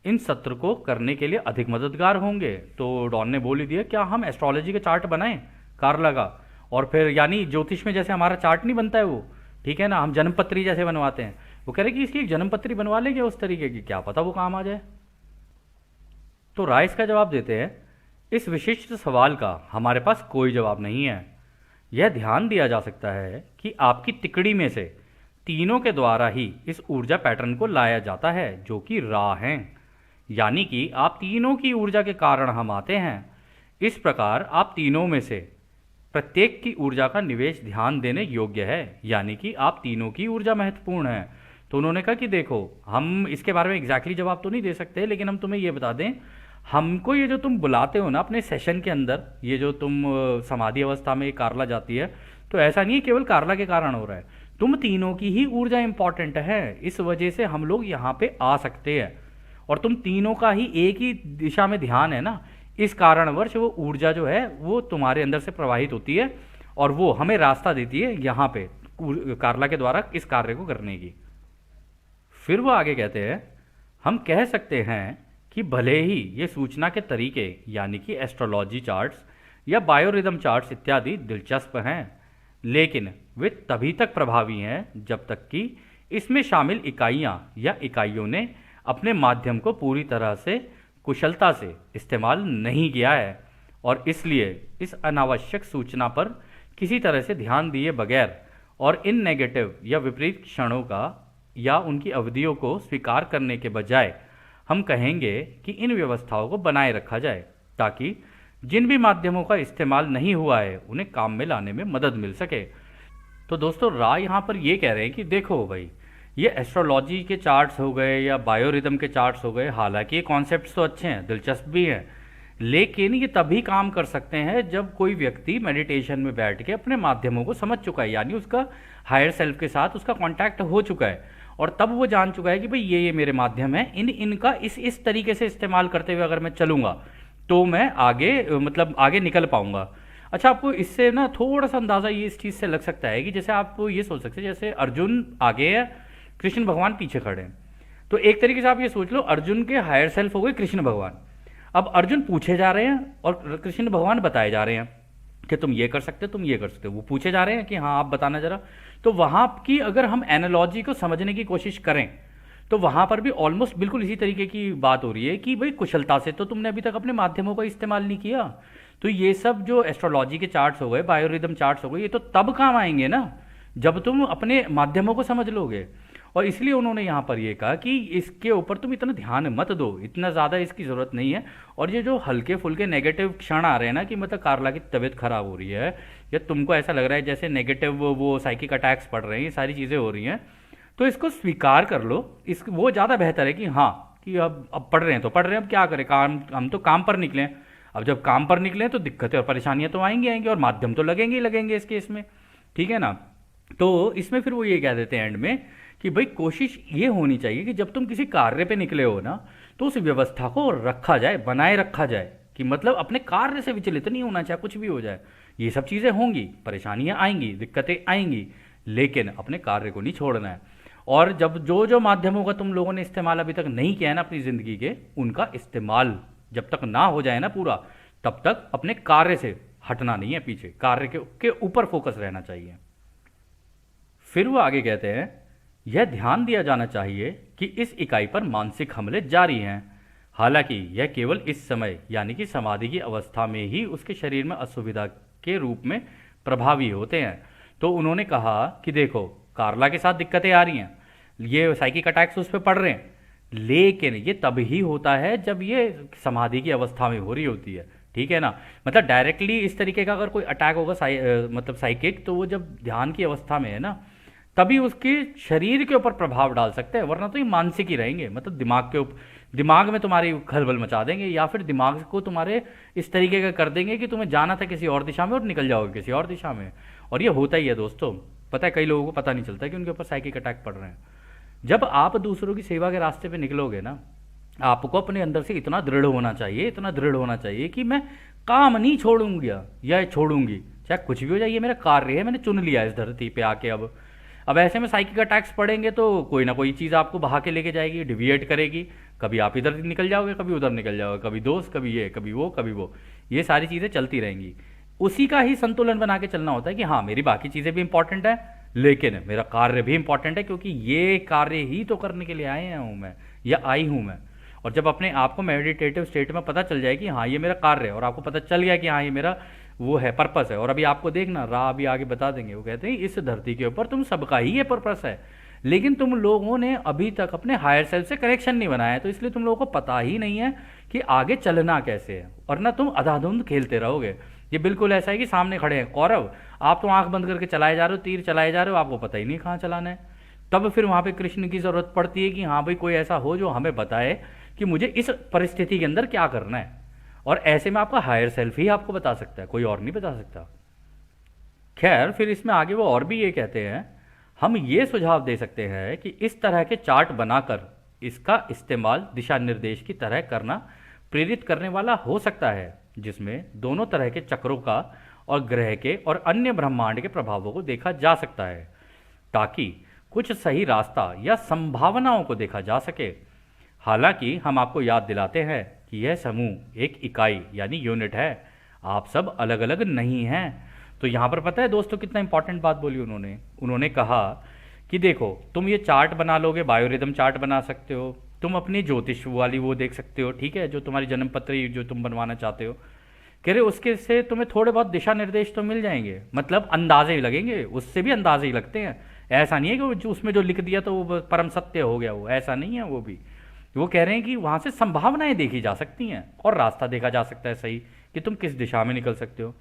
[SPEAKER 1] इन सत्र को करने के लिए अधिक मददगार होंगे? तो डॉन ने बोल ही दिया, क्या हम एस्ट्रोलॉजी के चार्ट बनाएं कार्ला का, और फिर यानी ज्योतिष में जैसे हमारा चार्ट नहीं बनता है वो, ठीक है ना, हम जन्मपत्री जैसे बनवाते हैं, वो कह रहे कि इसकी एक जन्मपत्री बनवा लेंगे उस तरीके की, क्या पता वो काम आ जाए। तो राय इसका जवाब देते हैं, इस विशिष्ट सवाल का हमारे पास कोई जवाब नहीं है। यह ध्यान दिया जा सकता है कि आपकी तिकड़ी में से तीनों के द्वारा ही इस ऊर्जा पैटर्न को लाया जाता है जो कि रा हैं, यानी कि आप तीनों की ऊर्जा के कारण हम आते हैं। इस प्रकार आप तीनों में से प्रत्येक की ऊर्जा का निवेश ध्यान देने योग्य है, यानी कि आप तीनों की ऊर्जा महत्वपूर्ण है। तो उन्होंने कहा कि देखो, हम इसके बारे में एग्जैक्टली जवाब तो नहीं दे सकते, लेकिन हम तुम्हें ये बता दें, हमको ये जो तुम बुलाते हो ना अपने सेशन के अंदर, ये जो तुम समाधि अवस्था में कार्ला जाती है, तो ऐसा नहीं है केवल कार्ला के कारण हो रहा है, तुम तीनों की ही ऊर्जा इंपॉर्टेंट है, इस वजह से हम लोग यहाँ पे आ सकते हैं, और तुम तीनों का ही एक ही दिशा में ध्यान है ना, इस कारणवश वो ऊर्जा जो है वो तुम्हारे अंदर से प्रवाहित होती है, और वो हमें रास्ता देती है यहाँ पे कार्ला के द्वारा इस कार्य को करने की। फिर वो आगे कहते हैं, हम कह सकते हैं कि भले ही ये सूचना के तरीके यानी कि एस्ट्रोलॉजी चार्ट्स या बायोरिदम चार्ट्स इत्यादि दिलचस्प हैं, लेकिन वे तभी तक प्रभावी हैं जब तक कि इसमें शामिल इकाइयाँ या इकाइयों ने अपने माध्यम को पूरी तरह से कुशलता से इस्तेमाल नहीं किया है, और इसलिए इस अनावश्यक सूचना पर किसी तरह से ध्यान दिए बगैर और इन नेगेटिव या विपरीत क्षणों का या उनकी अवधियों को स्वीकार करने के बजाय हम कहेंगे कि इन व्यवस्थाओं को बनाए रखा जाए, ताकि जिन भी माध्यमों का इस्तेमाल नहीं हुआ है उन्हें काम में लाने में मदद मिल सके। तो दोस्तों, राय यहाँ पर ये कह रहे हैं कि देखो भाई, ये एस्ट्रोलॉजी के चार्ट्स हो गए या बायोरिदम के चार्ट्स हो गए, हालांकि ये कॉन्सेप्ट्स तो अच्छे हैं, दिलचस्प भी हैं, लेकिन ये तभी काम कर सकते हैं जब कोई व्यक्ति मेडिटेशन में बैठ के अपने माध्यमों को समझ चुका है, यानी उसका हायर सेल्फ के साथ उसका कांटेक्ट हो चुका है, और तब वो जान चुका है कि भाई ये मेरे माध्यम है, इनका इस तरीके से इस्तेमाल करते हुए अगर मैं चलूँगा तो मैं आगे मतलब आगे निकल पाऊंगा। अच्छा, आपको इससे ना थोड़ा सा अंदाज़ा ये इस चीज़ से लग सकता है कि जैसे आप ये सोच सकते हैं, जैसे अर्जुन आगे है, कृष्ण भगवान पीछे खड़े हैं, तो एक तरीके से आप ये सोच लो अर्जुन के हायर सेल्फ हो गए कृष्ण भगवान। अब अर्जुन पूछे जा रहे हैं और कृष्ण भगवान बताए जा रहे हैं कि तुम ये कर सकते हो, तुम ये कर सकते हो, वो पूछे जा रहे हैं कि हाँ आप बताना जरा। तो वहाँ की अगर हम एनालॉजी को समझने की कोशिश करें तो वहाँ पर भी ऑलमोस्ट बिल्कुल इसी तरीके की बात हो रही है कि भाई कुशलता से तो तुमने अभी तक अपने माध्यमों का इस्तेमाल नहीं किया, तो ये सब जो एस्ट्रोलॉजी के चार्ट्स हो गए, बायोरिदम चार्ट्स हो गए, ये तो तब काम आएंगे ना जब तुम अपने माध्यमों को समझ लोगे। और इसलिए उन्होंने यहाँ पर ये कहा कि इसके ऊपर तुम इतना ध्यान मत दो, इतना ज़्यादा इसकी ज़रूरत नहीं है। और ये जो हल्के फुल्के नेगेटिव क्षण आ रहे हैं ना कि मतलब कार्ला की तबीयत खराब हो रही है, या तुमको ऐसा लग रहा है जैसे नेगेटिव वो साइकिक अटैक्स पड़ रहे हैं, ये सारी चीज़ें हो रही हैं, तो इसको स्वीकार कर लो। इस वो ज़्यादा बेहतर है कि हाँ, कि अब पढ़ रहे हैं तो पढ़ रहे हैं, अब क्या करें, काम, हम तो काम पर निकले हैं। अब जब काम पर निकले तो दिक्कतें और परेशानियां तो आएंगी आएंगी, और माध्यम तो लगेंगे ही लगेंगे इस केस में, ठीक है ना। तो इसमें फिर वो ये कह देते हैं एंड में कि भाई कोशिश ये होनी चाहिए कि जब तुम किसी कार्य पे निकले हो ना, तो उस व्यवस्था को रखा जाए, बनाए रखा जाए, कि मतलब अपने कार्य से विचलित नहीं होना चाहिए, कुछ भी हो जाए। ये सब चीज़ें होंगी, परेशानियां आएंगी, दिक्कतें आएंगी, लेकिन अपने कार्य को नहीं छोड़ना है। और जब जो जो माध्यमों का तुम लोगों ने इस्तेमाल अभी तक नहीं किया है ना अपनी ज़िंदगी के, उनका इस्तेमाल जब तक ना हो जाए ना पूरा, तब तक अपने कार्य से हटना नहीं है पीछे, कार्य के ऊपर फोकस रहना चाहिए। फिर वो आगे कहते हैं, यह ध्यान दिया जाना चाहिए कि इस इकाई पर मानसिक हमले जारी हैं, हालांकि यह केवल इस समय यानी कि समाधि की अवस्था में ही उसके शरीर में असुविधा के रूप में प्रभावी होते हैं। तो उन्होंने कहा कि देखो, कार्ला के साथ दिक्कतें आ रही हैं, ये साइकिक अटैक्स उस पर पड़ रहे हैं, लेकिन ये तब ही होता है जब ये समाधि की अवस्था में हो रही होती है, ठीक है ना। मतलब डायरेक्टली इस तरीके का अगर कोई अटैक होगा मतलब साइकिक, तो वो जब ध्यान की अवस्था में है ना, तभी उसके शरीर के ऊपर प्रभाव डाल सकते हैं, वरना तो ये मानसिक ही रहेंगे। मतलब दिमाग के ऊपर, दिमाग में तुम्हारी खलबल मचा देंगे, या फिर दिमाग को तुम्हारे इस तरीके का कर देंगे कि तुम्हें जाना था किसी और दिशा में और निकल जाओगे किसी और दिशा में। और ये होता ही है दोस्तों, पता है कई लोगों को पता नहीं चलता कि उनके ऊपर साइकिक अटैक पड़ रहे हैं। जब आप दूसरों की सेवा के रास्ते पे निकलोगे ना, आपको अपने अंदर से इतना दृढ़ होना चाहिए, इतना दृढ़ होना चाहिए कि मैं काम नहीं छोड़ूंगा या छोड़ूंगी, चाहे कुछ भी हो जाए, ये मेरा कार्य है, मैंने चुन लिया इस धरती पे आके। अब ऐसे में साइकिक अटैक्स पड़ेंगे तो कोई ना कोई चीज़ आपको बहा के लेके जाएगी, डिविएट करेगी, कभी आप इधर निकल जाओगे, कभी उधर निकल जाओगे, कभी दोस्त, कभी ये, कभी वो, कभी वो, ये सारी चीज़ें चलती रहेंगी। उसी का ही संतुलन बना के चलना होता है कि हाँ, मेरी बाकी चीज़ें भी इंपॉर्टेंट है, लेकिन मेरा कार्य भी इंपॉर्टेंट है, क्योंकि ये कार्य ही तो करने के लिए आए हूँ मैं, या आई हूँ मैं। और जब अपने आप को मेडिटेटिव स्टेट में पता चल जाए कि हाँ ये मेरा कार्य है, और आपको पता चल गया कि हाँ ये मेरा वो है, पर्पस है, और अभी आपको देखना राह अभी आगे बता देंगे, वो कहते हैं इस धरती के ऊपर तुम सबका ही ये पर्पस है, लेकिन तुम लोगों ने अभी तक अपने हायर सेल्फ से कनेक्शन नहीं बनाया है, तो इसलिए तुम लोगों को पता ही नहीं है कि आगे चलना कैसे है, और ना तुम अधाधुंध खेलते रहोगे। ये बिल्कुल ऐसा है कि सामने खड़े हैं कौरव, आप तो आंख बंद करके चलाए जा रहे हो, तीर चलाए जा रहे हो, आपको पता ही नहीं कहाँ चलाना है। तब फिर वहाँ पे कृष्ण की ज़रूरत पड़ती है कि हाँ भाई कोई ऐसा हो जो हमें बताए कि मुझे इस परिस्थिति के अंदर क्या करना है, और ऐसे में आपका हायर सेल्फ ही आपको बता सकता है, कोई और नहीं बता सकता। खैर, फिर इसमें आगे वो और भी ये कहते हैं, हम ये सुझाव दे सकते हैं कि इस तरह के चार्ट बनाकर इसका इस्तेमाल दिशा निर्देश की तरह करना प्रेरित करने वाला हो सकता है, जिसमें दोनों तरह के चक्रों का और ग्रह के और अन्य ब्रह्मांड के प्रभावों को देखा जा सकता है, ताकि कुछ सही रास्ता या संभावनाओं को देखा जा सके। हालांकि हम आपको याद दिलाते हैं कि यह समूह एक इकाई यानी यूनिट है, आप सब अलग अलग नहीं हैं। तो यहाँ पर पता है दोस्तों कितना इंपॉर्टेंट बात बोली उन्होंने कहा कि देखो, तुम ये चार्ट बना लोगे, बायोरिदम चार्ट बना सकते हो, तुम अपनी ज्योतिष वाली वो देख सकते हो, ठीक है, जो तुम्हारी जन्म पत्री जो तुम बनवाना चाहते हो, कह रहे उसके से तुम्हें थोड़े बहुत दिशा निर्देश तो मिल जाएंगे, मतलब अंदाजे ही लगेंगे, उससे भी अंदाजे ही लगते हैं। ऐसा नहीं है कि जो उसमें जो लिख दिया तो वो परम सत्य हो गया, वो ऐसा नहीं है। वो कह रहे हैं कि वहाँ से संभावनाएं देखी जा सकती हैं और रास्ता देखा जा सकता है सही, कि तुम किस दिशा में निकल सकते हो।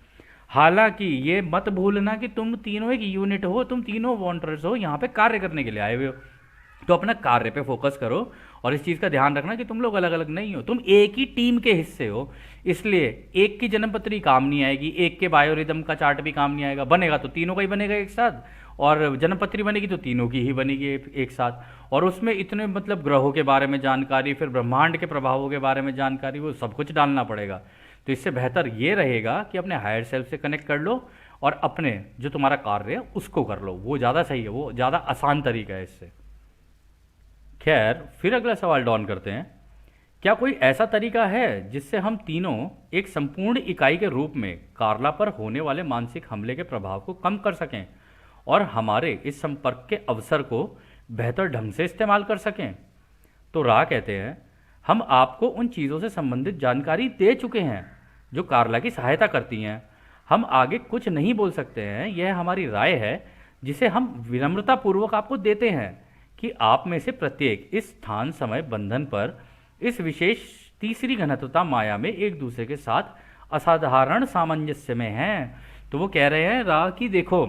[SPEAKER 1] हालांकि ये मत भूलना कि तुम तीनों एक यूनिट हो, तुम तीनों वॉन्टर्स हो, यहाँ पे कार्य करने के लिए आए हुए हो, तो अपना कार्य पे फोकस करो, और इस चीज़ का ध्यान रखना कि तुम लोग अलग अलग नहीं हो, तुम एक ही टीम के हिस्से हो। इसलिए एक की जन्मपत्री काम नहीं आएगी, एक के बायोरिदम का चार्ट भी काम नहीं आएगा, बनेगा तो तीनों का ही बनेगा एक साथ, और जन्मपत्री बनेगी तो तीनों की ही बनेगी एक साथ। और उसमें इतने मतलब ग्रहों के बारे में जानकारी, फिर ब्रह्मांड के प्रभावों के बारे में जानकारी, वो सब कुछ डालना पड़ेगा। तो इससे बेहतर ये रहेगा कि अपने हायर सेल्फ से कनेक्ट कर लो और अपने जो तुम्हारा कार्य है उसको कर लो, वो ज़्यादा सही है, वो ज़्यादा आसान तरीका है इससे। खैर, फिर अगला सवाल डॉन करते हैं, क्या कोई ऐसा तरीका है जिससे हम तीनों एक संपूर्ण इकाई के रूप में कार्ला पर होने वाले मानसिक हमले के प्रभाव को कम कर सकें और हमारे इस संपर्क के अवसर को बेहतर ढंग से इस्तेमाल कर सकें? तो रा कहते हैं, हम आपको उन चीज़ों से संबंधित जानकारी दे चुके हैं जो कार्ला की सहायता करती हैं। हम आगे कुछ नहीं बोल सकते हैं, यह हमारी राय है जिसे हम विनम्रतापूर्वक आपको देते हैं कि आप में से प्रत्येक इस स्थान समय बंधन पर इस विशेष तीसरी घनत्वता माया में एक दूसरे के साथ असाधारण सामंजस्य में हैं। तो वो कह रहे हैं रा कि देखो,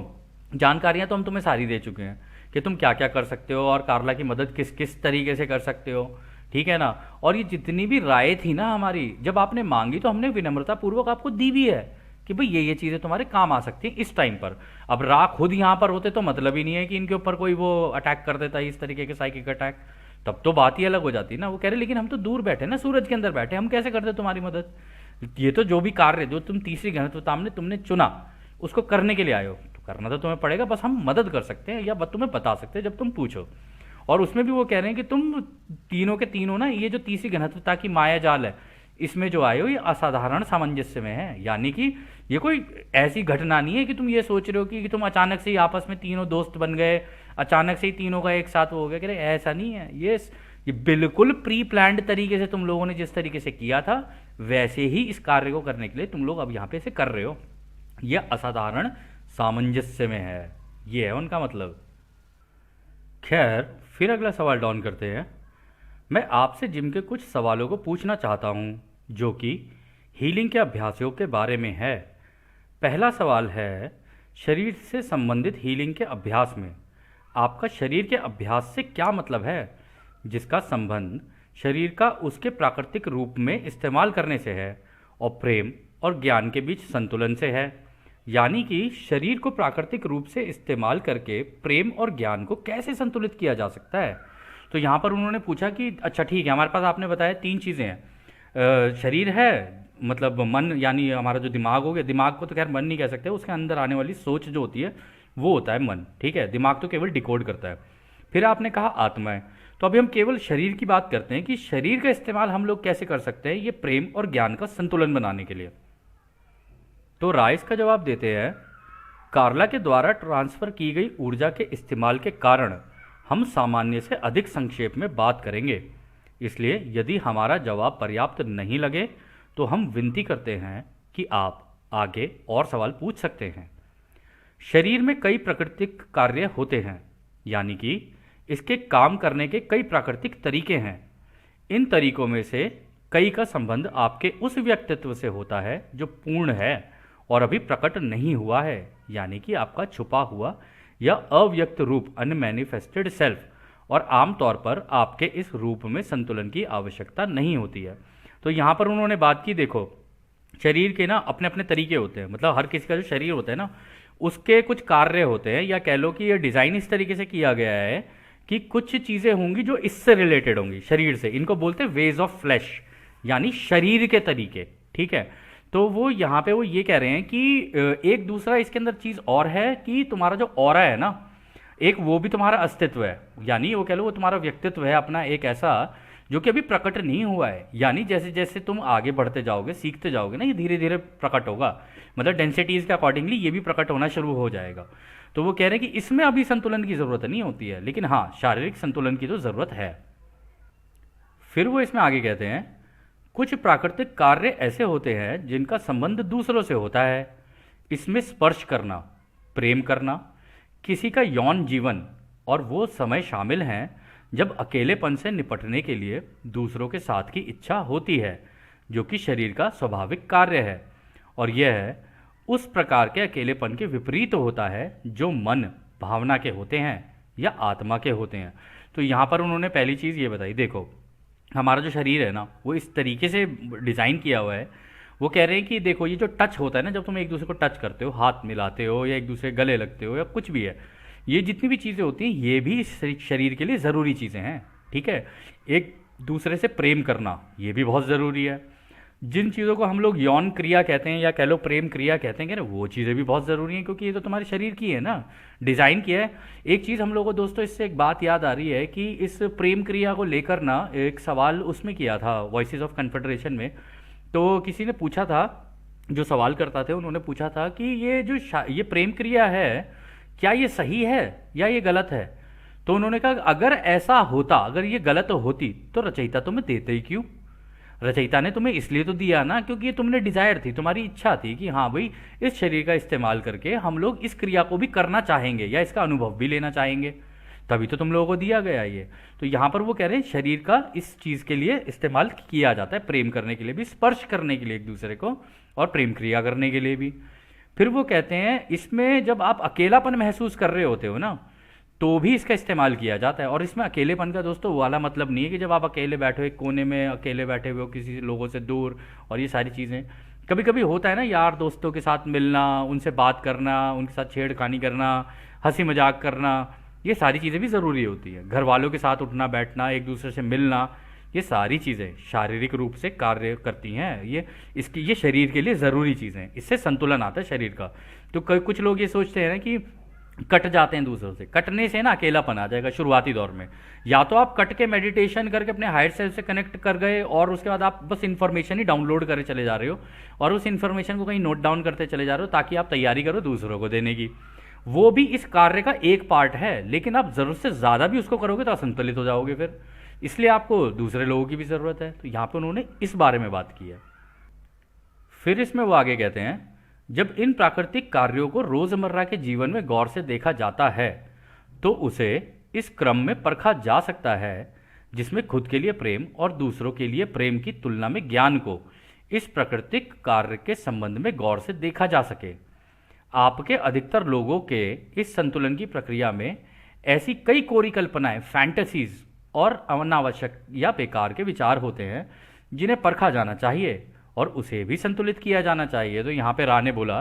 [SPEAKER 1] जानकारियां तो हम तुम्हें सारी दे चुके हैं कि तुम क्या क्या कर सकते हो और कार्ला की मदद किस किस तरीके से कर सकते हो, ठीक है ना। और ये जितनी भी राय थी ना हमारी, जब आपने मांगी तो हमने विनम्रता पूर्वक आपको दी भी है कि भाई ये चीज़ें तुम्हारे काम आ सकती हैं इस टाइम पर। अब रा खुद यहाँ पर होते तो मतलब ही नहीं है कि इनके ऊपर कोई वो अटैक कर देता है इस तरीके के साइकिक अटैक, तब तो बात ही अलग हो जाती ना। वो कह रहे लेकिन हम तो दूर बैठे ना, सूरज के अंदर बैठे, हम कैसे करते तुम्हारी मदद। ये तो जो भी कार्य जो तुम तीसरी घनत्वता में तुमने चुना उसको करने के लिए आए हो, तो करना तो तुम्हें पड़ेगा, बस हम मदद कर सकते हैं या तुम्हें बता सकते हैं जब तुम पूछो। और उसमें भी वो कह रहे हैं कि तुम तीनों के तीनों ना, ये जो तीसरी घनत्वता की माया जाल है इसमें जो आए हो ये असाधारण सामंजस्य में है। यानी कि ये कोई ऐसी घटना नहीं है कि तुम ये सोच रहे हो कि तुम अचानक से ही आपस में तीनों दोस्त बन गए, अचानक से ही तीनों का एक साथ वो हो गया। कह रहे ऐसा नहीं है, ये बिल्कुल प्री प्लान्ड तरीके से तुम लोगों ने जिस तरीके से किया था वैसे ही इस कार्य को करने के लिए तुम लोग अब यहाँ पे से कर रहे हो। यह असाधारण सामंजस्य में है, ये है उनका मतलब। खैर, फिर अगला सवाल डाउन करते हैं। मैं आपसे जिम के कुछ सवालों को पूछना चाहता हूँ जो कि हीलिंग के अभ्यासों के बारे में है। पहला सवाल है, शरीर से संबंधित हीलिंग के अभ्यास में आपका शरीर के अभ्यास से क्या मतलब है, जिसका संबंध शरीर का उसके प्राकृतिक रूप में इस्तेमाल करने से है और प्रेम और ज्ञान के बीच संतुलन से है। यानी कि शरीर को प्राकृतिक रूप से इस्तेमाल करके प्रेम और ज्ञान को कैसे संतुलित किया जा सकता है। तो यहाँ पर उन्होंने पूछा कि अच्छा ठीक है, हमारे पास आपने बताया तीन चीज़ें हैं। शरीर है, मतलब मन यानी हमारा जो दिमाग हो गया, दिमाग को तो खैर मन नहीं कह सकते, उसके अंदर आने वाली सोच जो होती है वो होता है मन, ठीक है। दिमाग तो केवल डिकोड करता है। फिर आपने कहा आत्मा है। तो अभी हम केवल शरीर की बात करते हैं कि शरीर का इस्तेमाल हम लोग कैसे कर सकते हैं ये प्रेम और ज्ञान का संतुलन बनाने के लिए। तो राइस का जवाब देते हैं, कार्ला के द्वारा ट्रांसफर की गई ऊर्जा के इस्तेमाल के कारण हम सामान्य से अधिक संक्षेप में बात करेंगे। इसलिए यदि हमारा जवाब पर्याप्त नहीं लगे तो हम विनती करते हैं कि आप आगे और सवाल पूछ सकते हैं। शरीर में कई प्राकृतिक कार्य होते हैं, यानी कि इसके काम करने के कई प्राकृतिक तरीके हैं। इन तरीकों में से कई का संबंध आपके उस व्यक्तित्व से होता है जो पूर्ण है और अभी प्रकट नहीं हुआ है, यानी कि आपका छुपा हुआ या अव्यक्त रूप अनमैनिफेस्टेड सेल्फ। और आमतौर पर आपके इस रूप में संतुलन की आवश्यकता नहीं होती है। तो यहाँ पर उन्होंने बात की, देखो शरीर के ना अपने अपने तरीके होते हैं, मतलब हर किसी का जो शरीर होता है ना उसके कुछ कार्य होते हैं, या कह लो कि ये डिज़ाइन इस तरीके से किया गया है कि कुछ चीज़ें होंगी जो इससे रिलेटेड होंगी, शरीर से। इनको बोलते हैं वेज ऑफ फ्लैश, यानी शरीर के तरीके, ठीक है। तो वो यहाँ पे वो ये कह रहे हैं कि एक दूसरा इसके अंदर चीज़ और है कि तुम्हारा जो ऑरा है ना, एक वो भी तुम्हारा अस्तित्व है, यानी वो कह लो वो तुम्हारा व्यक्तित्व है अपना एक ऐसा जो कि अभी प्रकट नहीं हुआ है। यानी जैसे जैसे तुम आगे बढ़ते जाओगे, सीखते जाओगे ना, ये धीरे धीरे प्रकट होगा, मतलब डेंसिटीज़ के अकॉर्डिंगली ये भी प्रकट होना शुरू हो जाएगा। तो वो कह रहे हैं कि इसमें अभी संतुलन की ज़रूरत नहीं होती है, लेकिन हाँ शारीरिक संतुलन की तो ज़रूरत है। फिर वो इसमें आगे कहते हैं, कुछ प्राकृतिक कार्य ऐसे होते हैं जिनका संबंध दूसरों से होता है। इसमें स्पर्श करना, प्रेम करना, किसी का यौन जीवन और वो समय शामिल हैं जब अकेलेपन से निपटने के लिए दूसरों के साथ की इच्छा होती है, जो कि शरीर का स्वाभाविक कार्य है। और यह उस प्रकार के अकेलेपन के विपरीत होता है जो मन भावना के होते हैं या आत्मा के होते हैं। तो यहाँ पर उन्होंने पहली चीज़ ये बताई, देखो हमारा जो शरीर है ना वो इस तरीके से डिज़ाइन किया हुआ है। वो कह रहे हैं कि देखो ये जो टच होता है ना, जब तुम एक दूसरे को टच करते हो, हाथ मिलाते हो या एक दूसरे गले लगते हो या कुछ भी है, ये जितनी भी चीज़ें होती हैं ये भी शरीर के लिए ज़रूरी चीज़ें हैं, ठीक है। एक दूसरे से प्रेम करना ये भी बहुत ज़रूरी है। जिन चीज़ों को हम लोग यौन क्रिया कहते हैं या कह लो प्रेम क्रिया कहते हैं, वो चीज़ें भी बहुत ज़रूरी हैं क्योंकि ये तो तुम्हारे शरीर की है ना, डिज़ाइन किया है। एक चीज़ हम लोगों को दोस्तों इससे एक बात याद आ रही है कि इस प्रेम क्रिया को लेकर ना एक सवाल उसमें किया था वॉइसेस ऑफ कन्फेडरेशन में। तो किसी ने पूछा था, जो सवाल करता थे उन्होंने पूछा था कि ये जो ये प्रेम क्रिया है क्या ये सही है या ये गलत है। तो उन्होंने कहा अगर ऐसा होता, अगर ये गलत होती तो रचयिता तुम्हें देते ही क्यों। रचयिता ने तुम्हें इसलिए तो दिया ना क्योंकि ये तुमने डिजायर थी, तुम्हारी इच्छा थी कि हाँ भाई इस शरीर का इस्तेमाल करके हम लोग इस क्रिया को भी करना चाहेंगे या इसका अनुभव भी लेना चाहेंगे। तभी तो तुम लोगों को दिया गया ये। तो यहाँ पर वो कह रहे हैं शरीर का इस चीज़ के लिए इस्तेमाल किया जाता है, प्रेम करने के लिए भी, स्पर्श करने के लिए एक दूसरे को, और प्रेम क्रिया करने के लिए भी। फिर वो कहते हैं इसमें जब आप अकेलापन महसूस कर रहे होते हो ना, तो भी इसका इस्तेमाल किया जाता है। और इसमें अकेलेपन का दोस्तों वो वाला मतलब नहीं है कि जब आप अकेले बैठे हो एक कोने में, अकेले बैठे हुए हो किसी लोगों से दूर, और ये सारी चीज़ें कभी कभी होता है ना, यार दोस्तों के साथ मिलना, उनसे बात करना, उनके साथ छेड़खानी करना, हंसी मजाक करना, ये सारी चीज़ें भी ज़रूरी होती है। घर वालों के साथ उठना बैठना, एक दूसरे से मिलना, ये सारी चीज़ें शारीरिक रूप से कार्य करती हैं। ये शरीर के लिए ज़रूरी चीज़ें हैं, इससे संतुलन आता है शरीर का। तो कुछ लोग ये सोचते हैं ना कि कट जाते हैं दूसरों से, कटने से ना अकेलापन आ जाएगा शुरुआती दौर में। या तो आप कट के मेडिटेशन करके अपने हायर सेल्फ से कनेक्ट कर गए, और उसके बाद आप बस इन्फॉर्मेशन ही डाउनलोड करे चले जा रहे हो, और उस इन्फॉर्मेशन को कहीं नोट डाउन करते चले जा रहे हो ताकि आप तैयारी करो दूसरों को देने की। वो भी इस कार्य का एक पार्ट है, लेकिन आप ज़रूरत से ज़्यादा भी उसको करोगे तो असंतुलित हो जाओगे फिर, इसलिए आपको दूसरे लोगों की भी ज़रूरत है। तो यहाँ पे उन्होंने इस बारे में बात की है। फिर इसमें वो आगे कहते हैं जब इन प्राकृतिक कार्यों को रोज़मर्रा के जीवन में गौर से देखा जाता है तो उसे इस क्रम में परखा जा सकता है जिसमें खुद के लिए प्रेम और दूसरों के लिए प्रेम की तुलना में ज्ञान को इस प्राकृतिक कार्य के संबंध में गौर से देखा जा सके। आपके अधिकतर लोगों के इस संतुलन की प्रक्रिया में ऐसी कई कोरी कल्पनाएं, फैंटेसीज और अनावश्यक या बेकार के विचार होते हैं जिन्हें परखा जाना चाहिए और उसे भी संतुलित किया जाना चाहिए। तो यहाँ पे राय ने बोला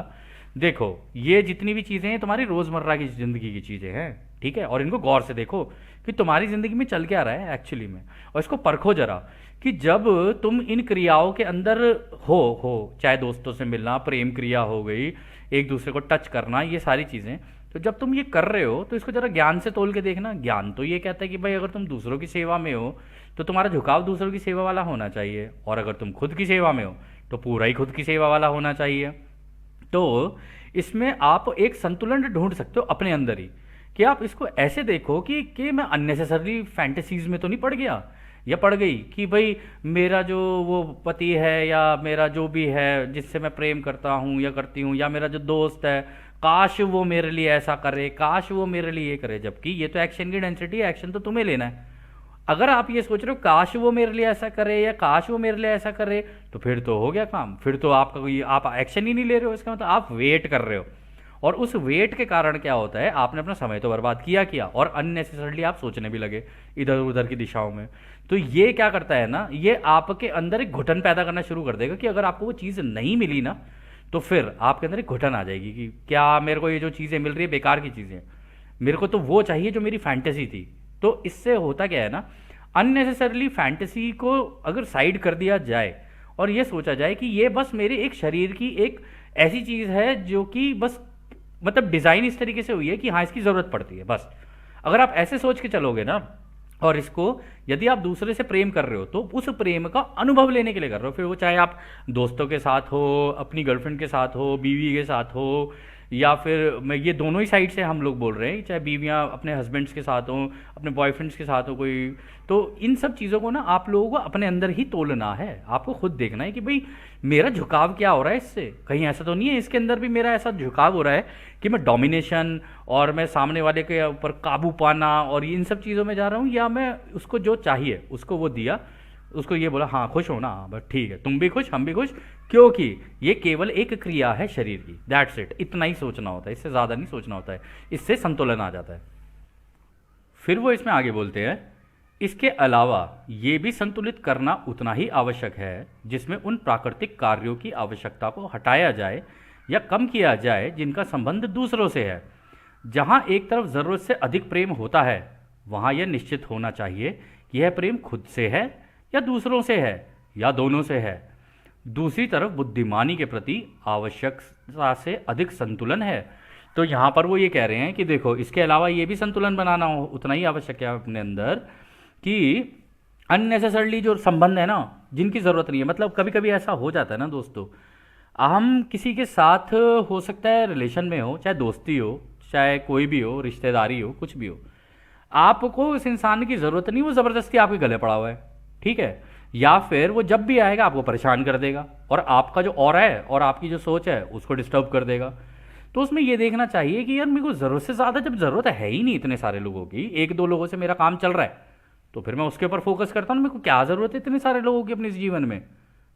[SPEAKER 1] देखो ये जितनी भी चीज़ें हैं तुम्हारी रोज़मर्रा की ज़िंदगी की चीज़ें हैं, ठीक है, और इनको गौर से देखो कि तुम्हारी ज़िंदगी में चल क्या रहा है एक्चुअली में, और इसको परखो जरा कि जब तुम इन क्रियाओं के अंदर हो चाहे दोस्तों से मिलना, प्रेम क्रिया हो गई, एक दूसरे को टच करना, ये सारी चीज़ें, तो जब तुम ये कर रहे हो तो इसको जरा ज्ञान से तोल के देखना। ज्ञान तो ये कहता है कि भाई अगर तुम दूसरों की सेवा में हो तो तुम्हारा झुकाव दूसरों की सेवा वाला होना चाहिए, और अगर तुम खुद की सेवा में हो तो पूरा ही खुद की सेवा वाला होना चाहिए। तो इसमें आप एक संतुलन ढूंढ सकते हो अपने अंदर ही, कि आप इसको ऐसे देखो कि मैं अननेसेसरी फैंटेसीज में तो नहीं पड़ गया या पड़ गई कि भाई मेरा जो वो पति है या मेरा जो भी है जिससे मैं प्रेम करता हूँ या करती हूँ, या मेरा जो दोस्त है, काश वो मेरे लिए ऐसा करे, काश वो मेरे लिए ये करे, जबकि ये तो एक्शन की डेंसिटी है, एक्शन तो तुम्हें लेना है। अगर आप ये सोच रहे हो काश वो मेरे लिए ऐसा करे या काश वो मेरे लिए ऐसा करे, तो फिर तो हो गया काम, फिर तो आपका कोई आप एक्शन ही नहीं ले रहे हो, इसका मतलब आप वेट कर रहे हो, और उस वेट के कारण क्या होता है आपने अपना समय तो बर्बाद किया और अननेसेसरली आप सोचने भी लगे इधर उधर की दिशाओं में। तो ये क्या करता है ना, ये आपके अंदर एक घुटन पैदा करना शुरू कर देगा कि अगर आपको वो चीज़ नहीं मिली ना तो फिर आपके अंदर एक घुटन आ जाएगी कि क्या मेरे को ये जो चीज़ें मिल रही है बेकार की चीज़ें, मेरे को तो वो चाहिए जो मेरी फैंटेसी थी। तो इससे होता क्या है ना, अननेसेसरली फैंटेसी को अगर साइड कर दिया जाए और ये सोचा जाए कि ये बस मेरे एक शरीर की एक ऐसी चीज़ है जो कि बस मतलब डिज़ाइन इस तरीके से हुई है कि हाँ इसकी ज़रूरत पड़ती है बस, अगर आप ऐसे सोच के चलोगे ना, और इसको यदि आप दूसरे से प्रेम कर रहे हो तो उस प्रेम का अनुभव लेने के लिए कर रहे हो, फिर वो चाहे आप दोस्तों के साथ हो, अपनी गर्लफ्रेंड के साथ हो, बीवी के साथ हो, या फिर मैं ये दोनों ही साइड से हम लोग बोल रहे हैं, चाहे बीवियाँ अपने हस्बैंड्स के साथ हों, अपने बॉयफ्रेंड्स के साथ हो कोई, तो इन सब चीज़ों को ना आप लोगों को अपने अंदर ही तोलना है। आपको खुद देखना है कि भाई मेरा झुकाव क्या हो रहा है, इससे कहीं ऐसा तो नहीं है इसके अंदर भी मेरा ऐसा झुकाव हो रहा है कि मैं डोमिनेशन और मैं सामने वाले के ऊपर काबू पाना और इन सब चीज़ों में जा रहा हूँ, या मैं उसको जो चाहिए उसको वो दिया, उसको ये बोला हाँ खुश हो ना, बस ठीक है, तुम भी खुश हम भी खुश, क्योंकि ये केवल एक क्रिया है शरीर की, दैट्स इट, इतना ही सोचना होता है, इससे ज़्यादा नहीं सोचना होता है, इससे संतुलन आ जाता है। फिर वो इसमें आगे बोलते हैं इसके अलावा ये भी संतुलित करना उतना ही आवश्यक है जिसमें उन प्राकृतिक कार्यों की आवश्यकता को हटाया जाए या कम किया जाए जिनका संबंध दूसरों से है। जहाँ एक तरफ ज़रूरत से अधिक प्रेम होता है वहाँ यह निश्चित होना चाहिए कि यह प्रेम खुद से है या दूसरों से है या दोनों से है। दूसरी तरफ बुद्धिमानी के प्रति आवश्यकता से अधिक संतुलन है। तो यहाँ पर वो ये कह रहे हैं कि देखो इसके अलावा ये भी संतुलन बनाना हो उतना ही आवश्यक है अपने अंदर कि अननेसेसरली जो संबंध है ना जिनकी ज़रूरत नहीं है, मतलब कभी कभी ऐसा हो जाता है ना दोस्तों, हम किसी के साथ हो सकता है रिलेशन में हो, चाहे दोस्ती हो, चाहे कोई भी हो, रिश्तेदारी हो, कुछ भी हो, आपको उस इंसान की ज़रूरत नहीं, वो ज़बरदस्ती आपके गले पड़ा हुआ है, ठीक है, या फिर वो जब भी आएगा आपको परेशान कर देगा और आपका जो ऑरा है और आपकी जो सोच है उसको डिस्टर्ब कर देगा। तो उसमें ये देखना चाहिए कि यार मेरे को ज़रूरत से ज़्यादा जब ज़रूरत है ही नहीं इतने सारे लोगों की, एक दो लोगों से मेरा काम चल रहा है, तो फिर मैं उसके ऊपर फोकस करता हूँ, मेरे को क्या ज़रूरत है इतने सारे लोगों की अपने इस जीवन में।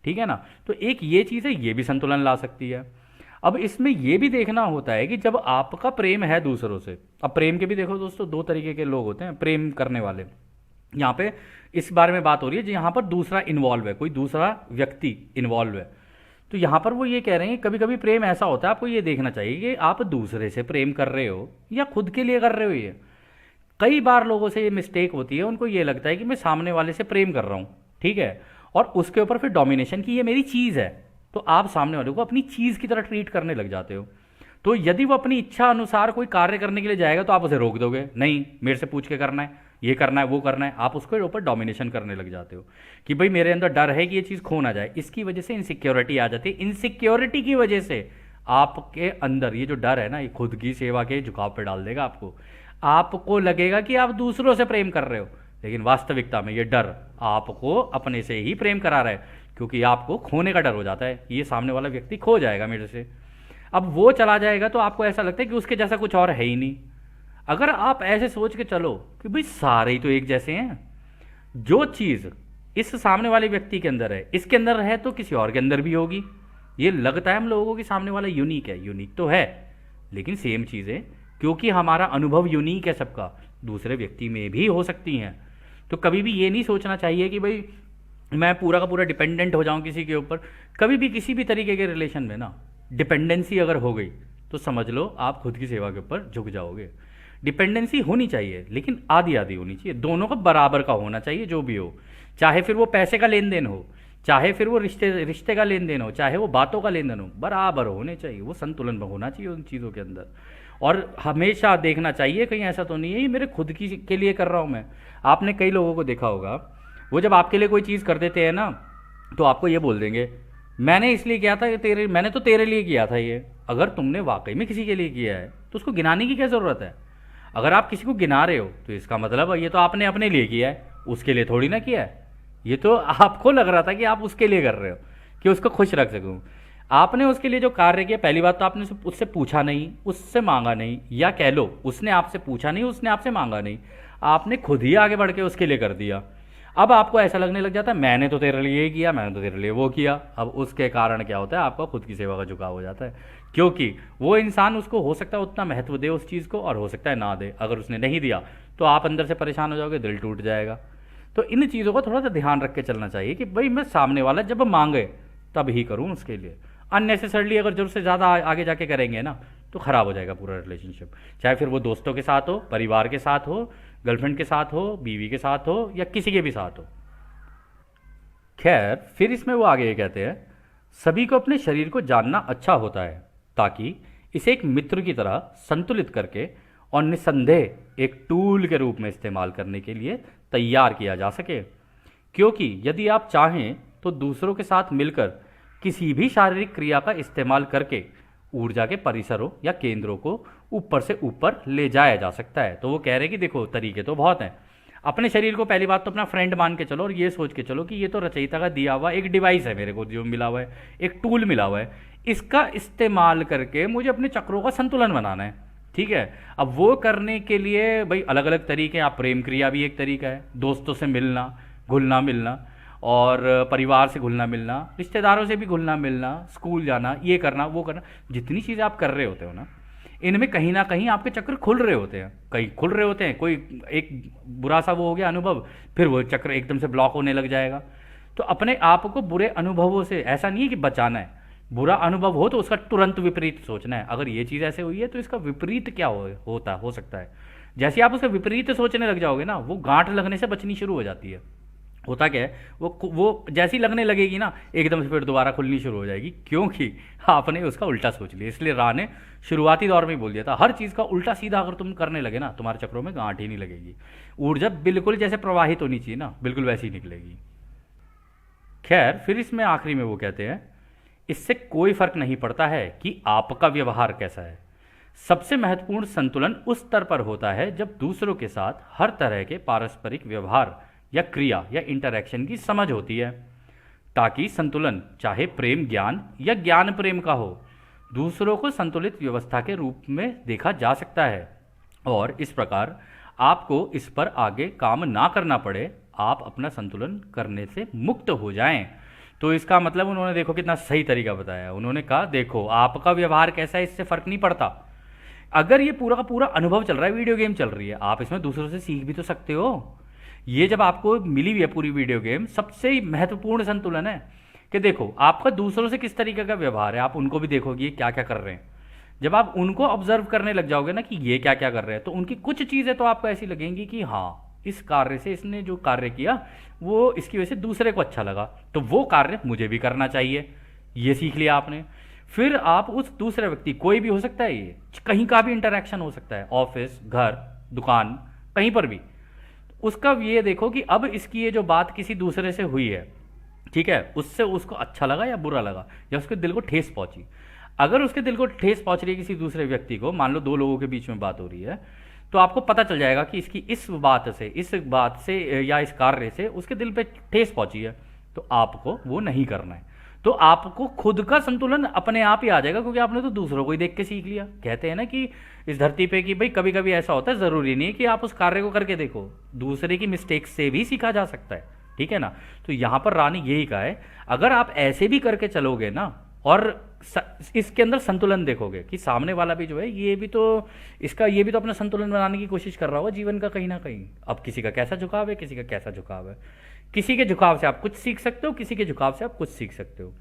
[SPEAKER 1] ठीक है ना। तो एक ये चीज़ है, ये भी संतुलन ला सकती है। अब इसमें ये भी देखना होता है कि जब आपका प्रेम है दूसरों से, अब प्रेम के भी देखो दोस्तों दो तरीके के लोग होते हैं प्रेम करने वाले। यहाँ पे इस बारे में बात हो रही है जहाँ पर दूसरा इन्वॉल्व है, कोई दूसरा व्यक्ति इन्वॉल्व है। तो यहाँ पर वो ये कह रहे हैं कभी कभी प्रेम ऐसा होता है, आपको ये देखना चाहिए कि आप दूसरे से प्रेम कर रहे हो या खुद के लिए कर रहे हो। ये कई बार लोगों से ये मिस्टेक होती है, उनको ये लगता है कि मैं सामने वाले से प्रेम कर रहा हूँ, ठीक है, और उसके ऊपर फिर डोमिनेशन की ये मेरी चीज़ है, तो आप सामने वाले को अपनी चीज़ की तरह ट्रीट करने लग जाते हो। तो यदि वो अपनी इच्छा अनुसार कोई कार्य करने के लिए जाएगा तो आप उसे रोक दोगे, नहीं मेरे से पूछ के करना है, ये करना है वो करना है, आप उसके ऊपर डोमिनेशन करने लग जाते हो कि भाई मेरे अंदर डर है कि ये चीज़ खो ना जाए। इसकी वजह से इनसिक्योरिटी आ जाती है, इनसिक्योरिटी की वजह से आपके अंदर ये जो डर है ना, ये खुद की सेवा के झुकाव पे डाल देगा आपको। आपको लगेगा कि आप दूसरों से प्रेम कर रहे हो, लेकिन वास्तविकता में ये डर आपको अपने से ही प्रेम करा रहा है, क्योंकि आपको खोने का डर हो जाता है, ये सामने वाला व्यक्ति खो जाएगा मेरे से। अब वो चला जाएगा तो आपको ऐसा लगता है कि उसके जैसा कुछ और है ही नहीं। अगर आप ऐसे सोच के चलो कि भाई सारे ही तो एक जैसे हैं, जो चीज़ इस सामने वाले व्यक्ति के अंदर है इसके अंदर है तो किसी और के अंदर भी होगी। ये लगता है हम लोगों को कि सामने वाला यूनिक है, यूनिक तो है, लेकिन सेम चीज़ें क्योंकि हमारा अनुभव यूनिक है सबका, दूसरे व्यक्ति में भी हो सकती हैं। तो कभी भी ये नहीं सोचना चाहिए कि भाई मैं पूरा का पूरा डिपेंडेंट हो जाऊं किसी के ऊपर। कभी भी किसी भी तरीके के रिलेशन में ना डिपेंडेंसी अगर हो गई तो समझ लो आप खुद की सेवा के ऊपर झुक जाओगे। डिपेंडेंसी होनी चाहिए लेकिन आधी आधी होनी चाहिए, दोनों का बराबर का होना चाहिए जो भी हो, चाहे फिर वो पैसे का लेन देन हो, चाहे फिर वो रिश्ते रिश्ते का लेन देन हो, चाहे वो बातों का लेन देन हो, बराबर होने चाहिए, वो संतुलन होना चाहिए उन चीज़ों के अंदर। और हमेशा देखना चाहिए कहीं ऐसा तो नहीं है ये मेरे खुद की के लिए कर रहा हूँ मैं। आपने कई लोगों को देखा होगा, वो जब आपके लिए कोई चीज़ कर देते हैं ना तो आपको ये बोल देंगे मैंने इसलिए किया था, मैंने तो तेरे लिए किया था ये। अगर तुमने वाकई में किसी के लिए किया है तो उसको गिनाने की क्या ज़रूरत है। अगर आप किसी को गिना रहे हो तो इसका मतलब ये तो आपने अपने लिए किया है, उसके लिए थोड़ी ना किया है। ये तो आपको लग रहा था कि आप उसके लिए कर रहे हो कि उसको खुश रख सकूँ। आपने उसके लिए जो कार्य किया, पहली बात तो आपने उससे पूछा नहीं, उससे मांगा नहीं, या कह लो उसने आपसे पूछा नहीं, उसने आपसे मांगा नहीं, आपने खुद ही आगे बढ़ के उसके लिए कर दिया। अब आपको ऐसा लगने लग जाता है मैंने तो तेरे लिए ये किया, मैंने तो तेरे लिए वो किया। अब उसके कारण क्या होता है, आपका खुद की सेवा का झुकाव हो जाता है, क्योंकि वो इंसान उसको हो सकता है उतना महत्व दे उस चीज़ को और हो सकता है ना दे। अगर उसने नहीं दिया तो आप अंदर से परेशान हो जाओगे, दिल टूट जाएगा। तो इन चीज़ों का थोड़ा सा ध्यान रख के चलना चाहिए कि भाई मैं सामने वाला जब मांगे तब ही करूँ उसके लिए। अननेसेसरली अगर जरूरत से ज़्यादा आगे जाके करेंगे ना तो ख़राब हो जाएगा पूरा रिलेशनशिप, चाहे फिर वो दोस्तों के साथ हो, परिवार के साथ हो, गर्लफ्रेंड के साथ हो, बीवी के साथ हो, या किसी के भी साथ हो। खैर फिर इसमें वो आगे ये कहते हैं सभी को अपने शरीर को जानना अच्छा होता है ताकि इसे एक मित्र की तरह संतुलित करके और निसंदेह एक टूल के रूप में इस्तेमाल करने के लिए तैयार किया जा सके। क्योंकि यदि आप चाहें तो दूसरों के साथ मिलकर किसी भी शारीरिक क्रिया का इस्तेमाल करके ऊर्जा के परिसरों या केंद्रों को ऊपर से ऊपर ले जाया जा सकता है। तो वो कह रहे हैं कि देखो तरीके तो बहुत हैं। अपने शरीर को पहली बात तो अपना फ्रेंड मान के चलो और ये सोच के चलो कि ये तो रचयिता का दिया हुआ एक डिवाइस है, मेरे को जो मिला हुआ है, एक टूल मिला हुआ है, इसका इस्तेमाल करके मुझे अपने चक्रों का संतुलन बनाना है। ठीक है, अब वो करने के लिए भाई अलग अलग तरीके, आप प्रेम क्रिया भी एक तरीका है, दोस्तों से मिलना, घुलना मिलना, और परिवार से घुलना मिलना, रिश्तेदारों से भी घुलना मिलना, स्कूल जाना, ये करना वो करना, जितनी चीज़ें आप कर रहे होते हो ना इनमें कहीं ना कहीं आपके चक्र खुल रहे होते हैं, कहीं खुल रहे होते हैं। कोई एक बुरा सा वो हो गया अनुभव, फिर वो चक्र एकदम से ब्लॉक होने लग जाएगा। तो अपने आप को बुरे अनुभवों से, ऐसा नहीं है कि बचाना है, बुरा अनुभव हो तो उसका तुरंत विपरीत सोचना है। अगर ये चीज़ ऐसे हुई है तो इसका विपरीत क्या हो सकता है। जैसे आप उसका विपरीत सोचने लग जाओगे ना, वो गांठ लगने से बचनी शुरू हो जाती है। होता क्या है, वो जैसी लगने लगेगी ना एकदम से फिर दोबारा खुलनी शुरू हो जाएगी, क्योंकि आपने उसका उल्टा सोच लिया। इसलिए राह ने शुरुआती दौर में ही बोल दिया था हर चीज़ का उल्टा सीधा अगर तुम करने लगे ना तुम्हारे चक्रों में गांठ ही नहीं लगेगी, ऊर्जा बिल्कुल जैसे प्रवाहित होनी चाहिए ना बिल्कुल वैसी ही निकलेगी। खैर फिर इसमें आखिरी में वो कहते हैं इससे कोई फर्क नहीं पड़ता है कि आपका व्यवहार कैसा है, सबसे महत्वपूर्ण संतुलन उस स्तर पर होता है जब दूसरों के साथ हर तरह के पारस्परिक व्यवहार या क्रिया या इंटरैक्शन की समझ होती है। ताकि संतुलन चाहे प्रेम ज्ञान या ज्ञान प्रेम का हो, दूसरों को संतुलित व्यवस्था के रूप में देखा जा सकता है और इस प्रकार आपको इस पर आगे काम ना करना पड़े, आप अपना संतुलन करने से मुक्त हो जाएं। तो इसका मतलब उन्होंने देखो कितना सही तरीका बताया। उन्होंने कहा देखो आपका व्यवहार कैसा है इससे फर्क नहीं पड़ता। अगर ये पूरा का पूरा अनुभव चल रहा है, वीडियो गेम चल रही है, आप इसमें दूसरों से सीख भी तो सकते हो। ये जब आपको मिली हुई है पूरी वीडियो गेम, सबसे महत्वपूर्ण संतुलन है कि देखो आपका दूसरों से किस तरीके का व्यवहार है, आप उनको भी देखोगे ये क्या क्या कर रहे हैं। जब आप उनको ऑब्जर्व करने लग जाओगे ना कि ये क्या क्या कर रहे हैं, तो उनकी कुछ चीज़ें तो आपको ऐसी लगेंगी कि हाँ इस कार्य से, इसने जो कार्य किया वो इसकी वजह से दूसरे को अच्छा लगा, तो वो कार्य मुझे भी करना चाहिए। ये सीख लिया आपने। फिर आप उस दूसरे व्यक्ति, कोई भी हो सकता है, ये कहीं का भी इंटरेक्शन हो सकता है, ऑफिस, घर, दुकान, कहीं पर भी, उसका ये देखो कि अब इसकी ये जो बात किसी दूसरे से हुई है, ठीक है, उससे उसको अच्छा लगा या बुरा लगा या उसके दिल को ठेस पहुंची। अगर उसके दिल को ठेस पहुंच रही है किसी दूसरे व्यक्ति को, मान लो दो लोगों के बीच में बात हो रही है, तो आपको पता चल जाएगा कि इसकी इस बात से या इस कार्य से उसके दिल पे ठेस पहुंची है, तो आपको वो नहीं करना है। तो आपको खुद का संतुलन अपने आप ही आ जाएगा, क्योंकि आपने तो दूसरों को ही देख के सीख लिया। कहते हैं ना कि इस धरती पे कि भाई कभी कभी ऐसा होता है, ज़रूरी नहीं है कि आप उस कार्य को करके देखो, दूसरे की मिस्टेक से भी सीखा जा सकता है, ठीक है ना। तो यहाँ पर रानी यही कहा है, अगर आप ऐसे भी करके चलोगे ना और इसके अंदर संतुलन देखोगे कि सामने वाला भी जो है ये भी तो अपना संतुलन बनाने की कोशिश कर रहा होगा जीवन का कहीं ना कहीं। अब किसी का कैसा झुकाव है, किसी का कैसा झुकाव है, किसी के झुकाव से आप कुछ सीख सकते हो, किसी के झुकाव से आप कुछ सीख सकते हो।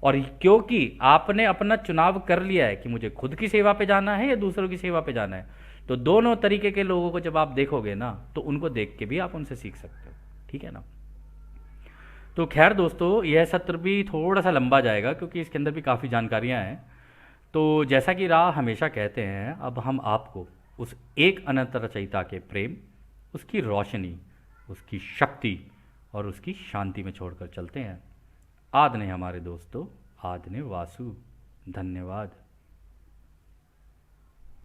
[SPEAKER 1] और क्योंकि आपने अपना चुनाव कर लिया है कि मुझे खुद की सेवा पे जाना है या दूसरों की सेवा पे जाना है, तो दोनों तरीके के लोगों को जब आप देखोगे ना, तो उनको देख के भी आप उनसे सीख सकते हो, ठीक है ना। तो खैर दोस्तों, यह सत्र भी थोड़ा सा लंबा जाएगा क्योंकि इसके अंदर भी काफ़ी जानकारियाँ हैं। तो जैसा कि राह हमेशा कहते हैं, अब हम आपको उस एक अनंत रचयिता के प्रेम, उसकी रोशनी, उसकी शक्ति और उसकी शांति में छोड़कर चलते हैं। आदने हमारे दोस्तों, आदने वासु। धन्यवाद।